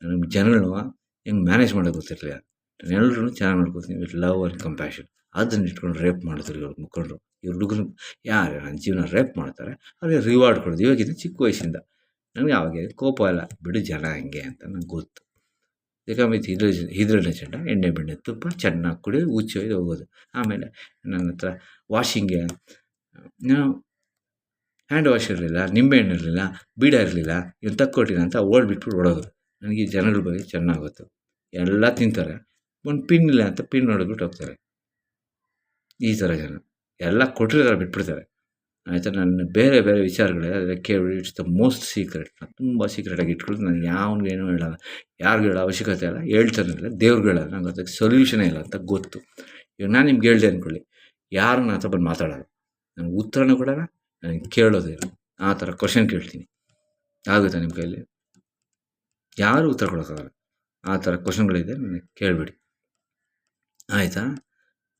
ನನಗೆ ಜನಗಳನ್ನ ಹೆಂಗೆ ಮ್ಯಾನೇಜ್ ಮಾಡೋದು ಗೊತ್ತಿರಲಿಲ್ಲ. ನಾನು ಎಲ್ಲರೂ ಚೆನ್ನಾಗಿ ನೋಡ್ಕೊತೀನಿ ವಿತ್ ಲವ್ ಆ್ಯಂಡ್ ಕಂಪ್ಯಾಷನ್. ಅದನ್ನ ಇಟ್ಕೊಂಡು ರೇಪ್ ಮಾಡಿದ್ರು ಇವ್ರು ಮುಖಂಡರು. ಇವ್ರು ಹುಡುಗರು ಯಾರು ನನ್ನ ಜೀವನ ರೇಪ್ ಮಾಡ್ತಾರೆ ಅವ್ರಿಗೆ ರಿವಾರ್ಡ್ ಕೊಡೋದು. ಇವಾಗಿಂದ ಚಿಕ್ಕ ವಯಸ್ಸಿಂದ ನನಗೆ ಆವಾಗ ಕೋಪ ಎಲ್ಲ ಬಿಡು ಜನ ಹಂಗೆ ಅಂತ ನಂಗೆ ಗೊತ್ತು. ವಿತ್ ಹಿದ್ರಳ್ಳಿ ಚಂಡ ಎಣ್ಣೆ ಬೆಣ್ಣೆ ತುಪ್ಪ ಚೆನ್ನಾಗಿ ಕುಡಿ ಹುಚ್ಚಿ ಒಯ್ದು ಹೋಗೋದು. ಆಮೇಲೆ ನನ್ನ ಹತ್ರ ವಾಷಿಂಗ್ಗೆ ಹ್ಯಾಂಡ್ ವಾಶ್ ಇರಲಿಲ್ಲ, ನಿಂಬೆಹಣ್ಣು ಇರಲಿಲ್ಲ, ಬೀಡ ಇರಲಿಲ್ಲ. ಇವನು ತಕ್ಕೊಟ್ಟಿನ ಅಂತ ಬಿಟ್ಬಿಟ್ಟು ಓಡೋದು. ನನಗೆ ಈ ಜನಗಳ ಬಗ್ಗೆ ಚೆನ್ನಾಗಿ ಗೊತ್ತು. ಎಲ್ಲ ತಿಂತಾರೆ, ಒಂದು ಪಿನ್ ಇಲ್ಲ ಅಂತ ಪಿನ್ ಹೊಡೆದ್ಬಿಟ್ಟು ಹೋಗ್ತಾರೆ. ಈ ಥರ ಜನ ಎಲ್ಲ ಕೊಟ್ಟಿರ್ತಾರೆ ಬಿಟ್ಬಿಡ್ತಾರೆ, ಆಯಿತಾ. ನನ್ನ ಬೇರೆ ಬೇರೆ ವಿಚಾರಗಳಿದೆ, ಅದರ ಕೇಳಿ ಇಟ್ಸ್ ದ ಮೋಸ್ಟ್ ಸೀಕ್ರೆಟ್. ನಾನು ತುಂಬ ಸೀಕ್ರೆಟಾಗಿ ಇಟ್ಕೊಳ್ಳೋದು. ನಾನು ಯಾವನಿಗೇನೂ ಹೇಳಲ್ಲ, ಯಾರಿಗೂ ಹೇಳೋ ಅವಶ್ಯಕತೆ ಇಲ್ಲ, ಹೇಳ್ತಾನಿಲ್ಲ, ದೇವ್ರಿಗೆ ಹೇಳೋದು. ನಂಗೆ ಅದಕ್ಕೆ ಸೊಲ್ಯೂಷನೇ ಇಲ್ಲ ಅಂತ ಗೊತ್ತು. ಇವಾಗ ನಾನು ನಿಮ್ಗೆ ಹೇಳ್ದೆ ಅಂದ್ಕೊಳ್ಳಿ, ಯಾರು ನನ್ನ ಹತ್ರ ಬಂದು ಮಾತಾಡೋಲ್ಲ, ನನಗೆ ಉತ್ತರನೂ ಕೊಡೋಲ್ಲ, ನನಗೆ ಕೇಳೋದೇ ಇಲ್ಲ. ಆ ಥರ ಕ್ವಶನ್ ಕೇಳ್ತೀನಿ, ಆಗುತ್ತಾ ನಿಮ್ಮ ಕೈಯಲ್ಲಿ? ಯಾರೂ ಉತ್ತರ ಕೊಡೋಕ್ಕಾಗಲ್ಲ. ಆ ಥರ ಕ್ವಶನ್ಗಳಿದೆ, ನನಗೆ ಕೇಳಿಬಿಡಿ, ಆಯಿತಾ.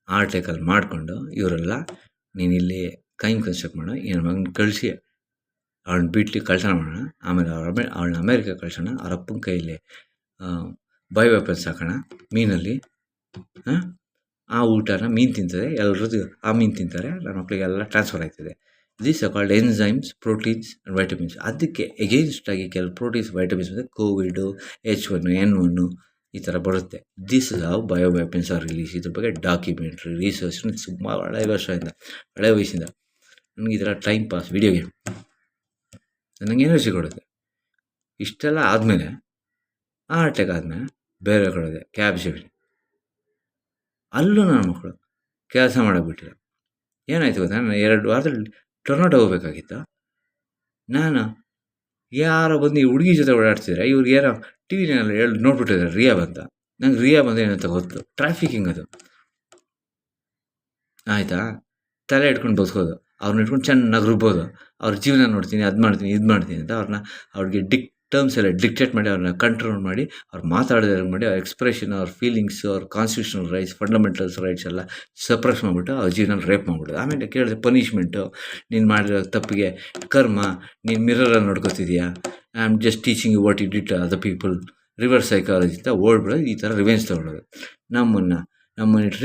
ಆರ್ಟಿಕಲ್ ಮಾಡಿಕೊಂಡು ಇವರೆಲ್ಲ ನೀನು ಇಲ್ಲಿ ಕೈನ್ ಕನ್ಸ್ಟ್ರಕ್ಟ್ ಮಾಡೋ, ಈ ಮಗನ ಕಳಿಸಿ ಅವ್ಳನ್ನ ಬಿಟ್ಟು ಕಳ್ತನ ಮಾಡೋಣ, ಆಮೇಲೆ ಅವಳನ್ನ ಅಮೇರಿಕ ಕಳ್ಸೋಣ, ಅವ್ರ ಅಪ್ಪನ ಕೈಯಲ್ಲಿ ಬಯೋ ವೆಪನ್ಸ್ ಹಾಕೋಣ ಮೀನಲ್ಲಿ. ಆ ಊಟನ ಮೀನು ತಿಂತದೆ, ಎಲ್ಲರದ್ದು ಆ ಮೀನು ತಿಂತಾರೆ, ನನ್ನ ಮಕ್ಕಳಿಗೆಲ್ಲ ಟ್ರಾನ್ಸ್ಫರ್ ಆಗ್ತದೆ. This are called enzymes, proteins and vitamins. ಅದಕ್ಕೆ ಎಗೇನ್ಸ್ಟಾಗಿ ಕೆಲವು ಪ್ರೋಟೀನ್ಸ್, ವೈಟಮಿನ್ಸ್ ಮತ್ತು ಕೋವಿಡು, H1N1 ಈ ಥರ ಬರುತ್ತೆ. This is how bio weapons are release. ಇದ್ರ ಬಗ್ಗೆ ಡಾಕ್ಯುಮೆಂಟ್ರಿ ರಿಸರ್ಚ್ ಸುಮಾರು ಹಳೆ ವಯಸ್ಸಿಂದ ನನಗೆ ಈ ಥರ ಟೈಮ್ ಪಾಸ್ ವಿಡಿಯೋ ಗೇಮ್ ನನಗೆ ಎನರ್ಜಿ ಕೊಡುತ್ತೆ. ಇಷ್ಟೆಲ್ಲ ಆದಮೇಲೆ ಅಟ್ಯಾಕ್ ಆದಮೇಲೆ ಬೇರೆ ಕಡೆ ಕ್ಯಾಬ್ ಶಿಫ್ಟ್, ಅಲ್ಲೂ ನನ್ನ ಮಕ್ಕಳು ಕೆಲಸ ಮಾಡೋಕ್ಬಿಟ್ಟಿಲ್ಲ. ಏನಾಯ್ತು ಗೊತ್ತಾ, ನಾನು 2 ವಾರದಲ್ಲಿ ಟೊರ್ನಾಟೋ ಹೋಗ್ಬೇಕಾಗಿತ್ತು. ನಾನು ಯಾರೋ ಬಂದು ಈ ಹುಡುಗಿ ಜೊತೆ ಓಡಾಡ್ತಿದ್ರೆ ಇವ್ರಿಗೆ ಏನೋ ಟಿ ವಿನಲ್ಲಿ ನೋಡ್ಬಿಟ್ಟಿದ್ದಾರೆ ರಿಯಾ ಬಂತ. ನಂಗೆ ರಿಯಾ ಬಂದು ಏನಂತ ಗೊತ್ತು, ಟ್ರಾಫಿಕಿಂಗ್ ಅದು, ಆಯಿತಾ. ತಲೆ ಇಟ್ಕೊಂಡು ಬದುಕೋದು, ಅವ್ರನ್ನ ಇಟ್ಕೊಂಡು ಚೆನ್ನಾಗಿ ರುಬ್ಬೋದು, ಅವ್ರ ಜೀವನ ನೋಡ್ತೀನಿ, ಅದು ಮಾಡ್ತೀನಿ, ಇದು ಮಾಡ್ತೀನಿ ಅಂತ ಅವ್ರಿಗೆ ಟರ್ಮ್ಸ್ ಎಲ್ಲ ಡಿಕ್ಟೇಟ್ ಮಾಡಿ, ಅವ್ರನ್ನ ಕಂಟ್ರೋಲ್ ಮಾಡಿ, ಅವ್ರು ಮಾತಾಡೋದು ಮಾಡಿ, ಅವ್ರ ಎಕ್ಸ್ಪ್ರೆಷನ್, ಅವ್ರ ಫೀಲಿಂಗ್ಸು, ಅವ್ರ ಕಾನ್ಸ್ಟಿಟ್ಯೂಷನಲ್ ರೈಟ್ಸ್, ಫಂಡಮೆಂಟಲ್ಸ್ ರೈಟ್ಸ್ ಎಲ್ಲ ಸಪ್ರೆಸ್ ಮಾಡಿಬಿಟ್ಟು ಅವ್ರ ಜೀವನ ರೇಪ್ ಮಾಡಿಬಿಡೋದು. ಆಮೇಲೆ ಕೇಳಿದೆ ಪನಿಷ್ಮೆಂಟು, ನೀನು ಮಾಡಿರೋ ತಪ್ಪಿಗೆ ಕರ್ಮ, ನೀನು ಮಿರರಲ್ಲಿ ನೋಡ್ಕೊತಿದೀಯಾ, I am just teaching you what you did to other people, reverse psychology ಅಂತ ಓಡ್ಬಿಡೋದು. ಈ ಥರ ರಿವೆಂಜ್ ತೊಗೊಳೋದು, ನಮ್ಮನ್ನು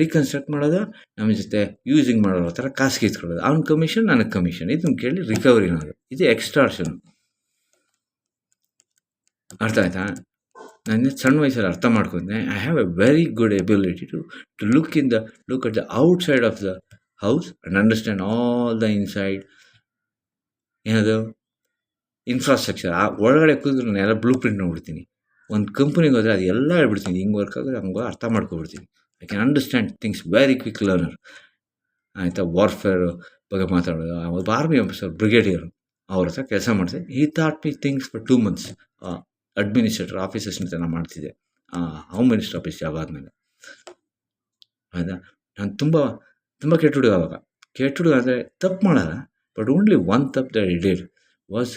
ರೀಕನ್ಸ್ಟ್ರಕ್ಟ್ ಮಾಡೋದು, ನಮ್ಮ ಜೊತೆ ಯೂಸಿಂಗ್ ಮಾಡೋರ ಥರ ಕಾಸು ಕಿತ್ಕೊಳ್ಳೋದು. ಅವ್ನ ಕಮಿಷನ್, ನನಗೆ ಕಮಿಷನ್. ಇದನ್ನು ಕೇಳಿ ರಿಕವರಿ ಅನ್ನೋದು, ಇದು ಎಕ್ಸ್ಟಾರ್ಷನ್. ಅರ್ಥ ಆಯ್ತಾ? ನಾನು ಸಣ್ಣ ವಯಸ್ಸಲ್ಲಿ ಅರ್ಥ ಮಾಡ್ಕೊಂಡೆ. I have a very good ability to look at the outside of the house and understand all the inside. ಏನದು ಇನ್ಫ್ರಾಸ್ಟ್ರಕ್ಚರ್. ಆ ಒಳಗಡೆ ಕೂತ್ರು ನಾನು ಎಲ್ಲ ಬ್ಲೂ ಪ್ರಿಂಟ್ ನೋಡ್ಬಿಡ್ತೀನಿ. ಒಂದು ಕಂಪ್ನಿಗೆ ಹೋದರೆ ಅದು ಎಲ್ಲ ಹೇಳ್ಬಿಡ್ತೀನಿ, ಹಿಂಗೆ ವರ್ಕ್ ಆಗೋದು, ಹಂಗೆ ಅರ್ಥ ಮಾಡ್ಕೊಬಿಡ್ತೀನಿ. I can understand things very quick learner, ಆಯಿತಾ. ವಾರ್ಫೇರ್ ಬಗ್ಗೆ ಮಾತಾಡೋದು, ಒಬ್ಬ ಆರ್ಮಿ ಆಫೀಸರ್ ಬ್ರಿಗೇಡಿಯರು, ಅವ್ರ ಹತ್ರ ಕೆಲಸ ಮಾಡ್ತೀನಿ. He thought me things for 2 months. Administrator office assistant ನಾನು ಮಾಡ್ತಿದ್ದೆ ಹೋಮ್ ಮಿನಿಸ್ಟರ್ ಆಫೀಸ್ ಜಾಬ್ ಆದಮೇಲೆ, ಆಯಿತಾ. ನಾನು ತುಂಬ ಕೆಟ್ಟ ಹುಡುಗ ಆವಾಗ. ಕೆಟ್ಟ ಹುಡುಗ ಅಂದರೆ ತಪ್ಪು ಮಾಡೋಲ್ಲ, ಬಟ್ ಓನ್ಲಿ ಒನ್ ತಪ್ಪು that I did was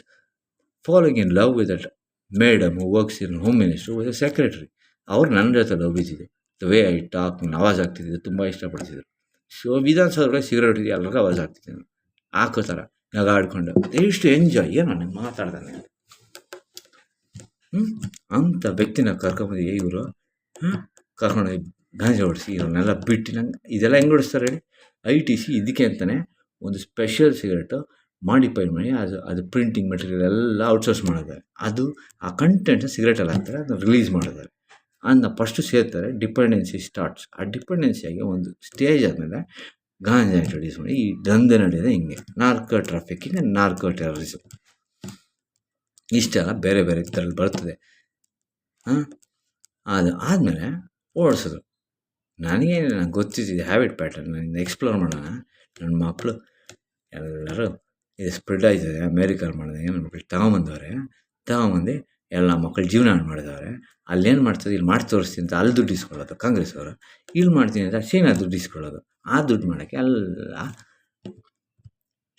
following in love with that madam who works in home ministry was A secretary. ಅವ್ರು ನನ್ನ ಜೊತೆ ಲವ್ ಬಿದ್ದಿದೆ. ದ ವೇ ಐ ಟಾಕ್, ಆವಾಜ್ ಆಗ್ತಿದ್ದೆ, ತುಂಬ ಇಷ್ಟಪಡ್ತಿದ್ರು. ಸೊ ವಿಧಾನಸೌಧಗಳಿಗೆ ಸಿಗರೇಟ್ ಇದೆ, ಎಲ್ಲರಿಗೂ ಆವಾಜ್ ಆಗ್ತಿದ್ದೆ ನಾನು, ಹಾಕೋ ಥರ ನಗಾಡ್ಕೊಂಡು ಎಷ್ಟು ಎಂಜಾಯ್. ಏನೋ ನಾನು ಮಾತಾಡ್ದಾನೆ ಅಂಥ ವ್ಯಕ್ತಿನ ಕರ್ಕೊಂಬಂದು ಇವರು ಕರ್ಕೊಂಡೋಗಿ ಗಾಂಜಾ ಹೊಡಿಸಿ ಇವ್ರನ್ನೆಲ್ಲ ಬಿಟ್ಟು ನಂಗೆ ಇದೆಲ್ಲ ಹೆಂಗೆ ಹೊಡಿಸ್ತಾರೆ ಹೇಳಿ. ITC ಇದಕ್ಕೆ ಅಂತಲೇ ಒಂದು ಸ್ಪೆಷಲ್ ಸಿಗರೇಟು ಮಾಡಿಫೈ ಮಾಡಿ ಅದು ಪ್ರಿಂಟಿಂಗ್ ಮೆಟೀರಿಯಲ್ ಎಲ್ಲ ಔಟ್ಸೋರ್ಸ್ ಮಾಡಿದ್ದಾರೆ. ಅದು ಆ ಕಂಟೆಂಟ್ನ ಸಿಗರೇಟಲ್ಲಿ ಹಾಕ್ತಾರೆ, ಅದನ್ನು ರಿಲೀಸ್ ಮಾಡಿದ್ದಾರೆ. ಅದನ್ನ ಫಸ್ಟು ಸೇರ್ತಾರೆ, ಡಿಪೆಂಡೆನ್ಸಿ ಸ್ಟಾರ್ಟ್ಸ್. ಆ ಡಿಪೆಂಡೆನ್ಸಿಯಾಗಿ ಒಂದು ಸ್ಟೇಜ್ ಆದಮೇಲೆ ಗಾಂಜಾ ಇಂಟ್ರೊಡ್ಯೂಸ್ ಮಾಡಿ ಈ ದಂಧೆ ನಡೆಯೋದೇ ಹಿಂಗೆ. ನಾರ್ಕೋ ಟ್ರಾಫಿಕಿಂಗ್, ನಾರ್ಕೋ ಟೆರರಿಸಮ್ ಇಷ್ಟೆಲ್ಲ ಬೇರೆ ಬೇರೆ ಥರಲ್ಲಿ ಬರ್ತದೆ. ಅದು ಆದಮೇಲೆ ಓಡಿಸೋದು. ನನಗೆ ಗೊತ್ತಿದ್ದಿದ್ದು ಹ್ಯಾಬಿಟ್ ಪ್ಯಾಟರ್ನ್ ನಾನು ಎಕ್ಸ್ಪ್ಲೋರ್ ಮಾಡೋಣ. ನನ್ನ ಮಕ್ಕಳು ಎಲ್ಲರೂ ಇದು ಸ್ಪ್ರೆಡ್ ಆಯ್ತದೆ ಅಮೇರಿಕಲ್ಲಿ ಮಾಡಿದಂಗೆ ನನ್ನ ಮಕ್ಕಳು ತಗೊಂಬಂದು ಎಲ್ಲ ಮಕ್ಕಳು ಜೀವನ ಹಾಳು ಮಾಡಿದವ್ರೆ. ಅಲ್ಲೇನು ಮಾಡ್ತದೆ, ಇಲ್ಲಿ ಮಾಡಿ ತೋರಿಸ್ತೀನಿ ಅಂತ ಅಲ್ಲಿ ದುಡ್ಡು ಇಸ್ಕೊಳ್ಳೋದು ಕಾಂಗ್ರೆಸ್ ಅವರು, ಇಲ್ಲಿ ಮಾಡ್ತೀನಿ ಅಂತ ಚೈನಾ ದುಡ್ಡು ಇಸ್ಕೊಳ್ಳೋದು. ಆ ದುಡ್ಡು ಮಾಡೋಕ್ಕೆ ಎಲ್ಲ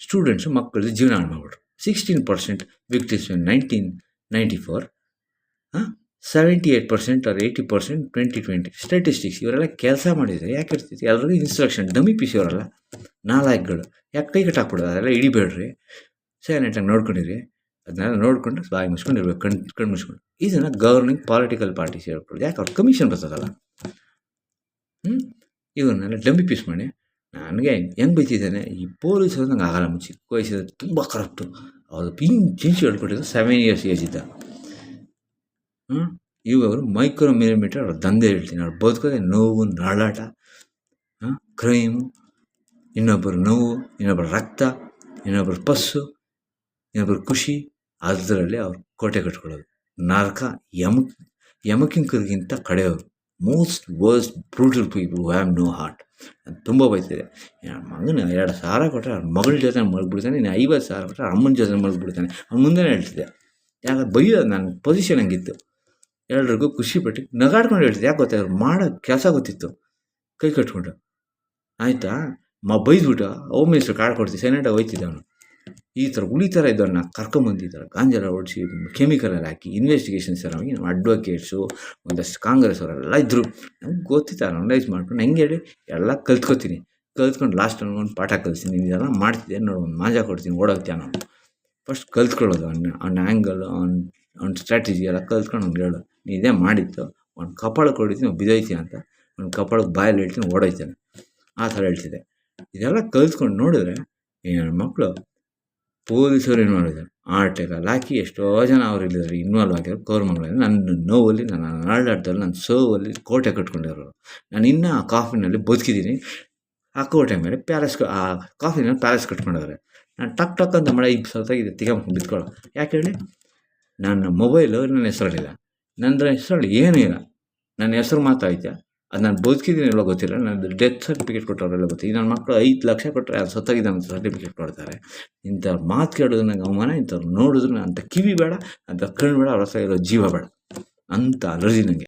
ಸ್ಟೂಡೆಂಟ್ಸು ಮಕ್ಕಳದ್ದು ಜೀವನ ಹಾಳು ಮಾಡಿಬಿಟ್ರು. 16% ವಿಕ್ಟಿಮ್ಸ್ ಇನ್ 1994, 78% or 80% 2020 ಸ್ಟ್ಯಾಟಿಸ್ಟಿಕ್ಸ್. ಇವರೆಲ್ಲ ಕೆಲಸ ಮಾಡಿದರೆ ಯಾಕೆ ಇರ್ತಿತ್ತು? ಎಲ್ಲರಿಗೂ ಇನ್ಸ್ಟ್ರಕ್ಷನ್ ಡಮ್ಮಿ ಪೀಸ್ ಇವರೆಲ್ಲ ನಾಲಾಯಕ್ಗಳು. ಯಾಕೆ ಕೈ ಕಟ್ಟಾಕ್ಬಿಡೋದು? ಅದೆಲ್ಲ ಹಿಡಿಬೇಡ್ರಿ, ಸೈಲೆಂಟಾಗಿ ನೋಡ್ಕೊಂಡಿರಿ. ಅದನ್ನೆಲ್ಲ ನೋಡಿಕೊಂಡು ಬಾಯಿ ಮುಚ್ಕೊಂಡಿರ್ಬೇಕು, ಕಣ್ಣು ಮುಚ್ಕೊಂಡು. ಇದನ್ನು ಗವರ್ನಿಂಗ್ ಪಾಲಿಟಿಕಲ್ ಪಾರ್ಟೀಸ್ ಹೇಳ್ಕೊಡೋದು. ಯಾಕೆ ಅವ್ರು ಕಮಿಷನ್ ಬರ್ತದಲ್ಲ. ಇವನ್ನೆಲ್ಲ ಡಮ್ಮಿ ಪೀಸ್ ಮಾಡಿ ನನಗೆ ಹೆಂಗೆ ಬೈತಿದ್ದಾನೆ ಈ ಪೊಲೀಸರು. ನಂಗೆ ಆಗಲ್ಲ, ಚಿಕ್ಕ ವಯಸ್ಸಿದ ತುಂಬ ಕರಪ್ಟು. ಅವ್ರು ಪಿಂಚಿ ಹೇಳ್ಕೊಟ್ಟಿದ್ದು 7 years ಏಜ್ ಇದ್ದ. ಇವರು ಮೈಕ್ರೋ ಮಿಲಿಮೀಟರ್ ಅವ್ರ ದಂಧೆ ಹೇಳ್ತೀನಿ. ಅವ್ರು ಬದುಕೋದೆ ನೋವು, ನರಳಾಟ, ಕ್ರೈಮು, ಇನ್ನೊಬ್ಬರು ನೋವು, ಇನ್ನೊಬ್ಬರ ರಕ್ತ, ಇನ್ನೊಬ್ಬರ ಪಸ್ಸು, ಇನ್ನೊಬ್ಬರ ಖುಷಿ. ಅದರಲ್ಲಿ ಅವ್ರು ಕೋಟೆ ಕಟ್ಕೊಳ್ಳೋದು. ನರಕ, ಯಮಕಿಂಕರಿಗಿಂತ ಕಡೆಯವರು. Most worst brutal people who have no heart. ನಾನು ತುಂಬ ಬೈತಿದ್ದೆ. ಮಗನ 2,000 ಕೊಟ್ಟರೆ ಅವ್ರ ಮಗಳ ಜೊತೆ ಮಲಗಿಬಿಡ್ತಾನೆ, ಇನ್ನು 50,000 ಕೊಟ್ಟರೆ ಅಮ್ಮನ ಜೊತೆ ಮಲಗಿಬಿಡ್ತಾನೆ. ಅವ್ನು ಮುಂದೆ ಹೇಳ್ತಿದ್ದೆ. ಯಾಕೆ ಬೈಯೋದು? ನನ್ನ ಪೊಸಿಷನ್ ಹಂಗಿತ್ತು. ಎಲ್ರಿಗೂ ಖುಷಿಪಟ್ಟು ನಗಾಡ್ಕೊಂಡು ಹೇಳ್ತಿದ್ದೆ. ಯಾಕೆ ಗೊತ್ತಾ? ಅವ್ರು ಮಾಡೋ ಕೆಲಸ ಗೊತ್ತಿತ್ತು. ಕೈ ಕಟ್ಕೊಂಡು ಆಯಿತಾ ಬೈದ್ಬಿಟ್ಟು ಹೋಮ್ ಮಿನಿಸ್ಟ್ರ್ ಕಾರ್ಡ್ ಕೊಡ್ತೀವಿ, ಸೈಲೆಂಟಾಗಿ ಹೋಯ್ತಿದ್ದೆ ಅವನು. ಈ ಥರ ಹುಳಿ ಥರ ಇದ್ದವ್ರನ್ನ ಕರ್ಕೊಂಬಂದಿದ್ದಾರೆ. ಗಾಂಜೆಲ್ಲ ಓಡಿಸಿ ಕೆಮಿಕಲಲ್ಲಿ ಹಾಕಿ ಇನ್ವೆಸ್ಟಿಗೇಷನ್ಸ್ ಎಲ್ಲ ಹೋಗಿ ನಮ್ಮ ಅಡ್ವೊಕೇಟ್ಸು ಒಂದಷ್ಟು ಕಾಂಗ್ರೆಸ್ ಅವರೆಲ್ಲ ಇದ್ದರು. ನಮ್ಗೆ ಗೊತ್ತಿತ್ತು ಅನಲೈಸ್ ಮಾಡ್ಕೊಂಡು ಹೆಂಗೆ ಹೇಳಿ ಎಲ್ಲ ಕಲ್ತ್ಕೊಂಡು ಲಾಸ್ಟ್ ಒಂದು ಪಾಠ ಕಲಿಸ್ತೀನಿ. ಇದೆಲ್ಲ ಮಾಡ್ತಿದ್ದೆ ನೋಡು, ಒಂದು ಮಾಂಜ ಕೊಡ್ತೀನಿ, ಓಡೋಗ್ತೀಯ ನಾವು. ಫಸ್ಟ್ ಕಲ್ತ್ಕೊಳ್ಳೋದು ಅವ್ನ ಆ್ಯಂಗಲ್, ಅವ್ನ ಸ್ಟ್ರಾಟಜಿ ಎಲ್ಲ ಕಲ್ತ್ಕೊಂಡು ಅವ್ನಿಗೆ ಹೇಳೋದು, ನೀ ಇದೇ ಮಾಡಿತ್ತು, ಒಂದು ಕಪಾಳಕ್ಕೆ ಹೊಡಿತೀನಿ ಬಿದ್ದೋಯ್ತೀಯ ಅಂತ, ಒಂದು ಕಪಾಳಕ್ಕೆ ಬಾಯಲ್ಲಿ ಹೇಳ್ತೀನಿ ಓಡೋಯ್ತಾನೆ. ಆ ಥರ ಹೇಳ್ತಿದ್ದೆ. ಇದೆಲ್ಲ ಕಲ್ತ್ಕೊಂಡು ನೋಡಿದ್ರೆ ಈ ನನ್ನ ಮಕ್ಕಳು ಪೊಲೀಸರು ಏನು ಮಾಡಿದ್ದಾರೆ, ಆರ್ಟಿಕಲ್ ಹಾಕಿ ಎಷ್ಟೋ ಜನ ಅವ್ರು ಇಲ್ಲಿದ್ದಾರೆ ಇನ್ವಾಲ್ವ್ ಆಗಿರೋ ಕೋರ್ಮಂಗ್ಳಲ್ಲಿ. ನನ್ನ ನೋವಲ್ಲಿ, ನನ್ನ ನಾಡಾಟದಲ್ಲಿ, ನನ್ನ ಸೋವಲ್ಲಿ ಕೋಟೆ ಕಟ್ಕೊಂಡಿರೋರು. ನಾನು ಇನ್ನೂ ಆ ಕಾಫಿನಲ್ಲಿ ಬದುಕಿದ್ದೀನಿ. ಆ ಕೋಟೆ ಮೇಲೆ ಆ ಕಾಫಿನಲ್ಲಿ ಪ್ಯಾಲೇಸ್ ಕಟ್ಕೊಂಡಿದ್ದಾರೆ. ನಾನು ಟಕ್ ಅಂತ ಮಳೆ ಈಗ ಸತ್ತಾಗಿದೆ ತಿಗೊಂಡು ಬಿತ್ಕೊಳ್ಳೋ. ಯಾಕೆ ಹೇಳಿ? ನನ್ನ ಮೊಬೈಲು ನನ್ನ ಹೆಸರಲ್ಲಿಲ್ಲ, ನನ್ನ ಹೆಸರಲ್ಲಿ ಏನೂ ಇಲ್ಲ. ನನ್ನ ಹೆಸರು ಮಾತಾಯ್ತಾ, ಅದು ನಾನು ಬದುಕಿದ್ದೀನಿ ಎಲ್ಲ ಗೊತ್ತಿಲ್ಲ. ನನ್ನದು ಡೆತ್ ಸರ್ಟಿಫಿಕೇಟ್ ಕೊಟ್ಟವರೆಲ್ಲ ಗೊತ್ತಿಲ್ಲ. ನನ್ನ ಮಕ್ಕಳು 5 ಲಕ್ಷ ಕೊಟ್ಟರೆ ಅದು ಸತ್ತಾಗಿದೆ ಅಂತ ಸರ್ಟಿಫಿಕೇಟ್ ಕೊಡ್ತಾರೆ. ಇಂಥವ್ರು ಮಾತು ಕೇಳೋದು ನನಗೆ ಅವಮಾನ. ಇಂಥವ್ರು ನೋಡಿದ್ರು ಅಂಥ ಕಿವಿ ಬೇಡ, ಅಂಥ ಕಣ್ಣು ಬೇಡ, ಅವ್ರ ಹತ್ರ ಇರೋ ಜೀವ ಬೇಡ, ಅಂಥ ಅಲರ್ಜಿ ನನಗೆ.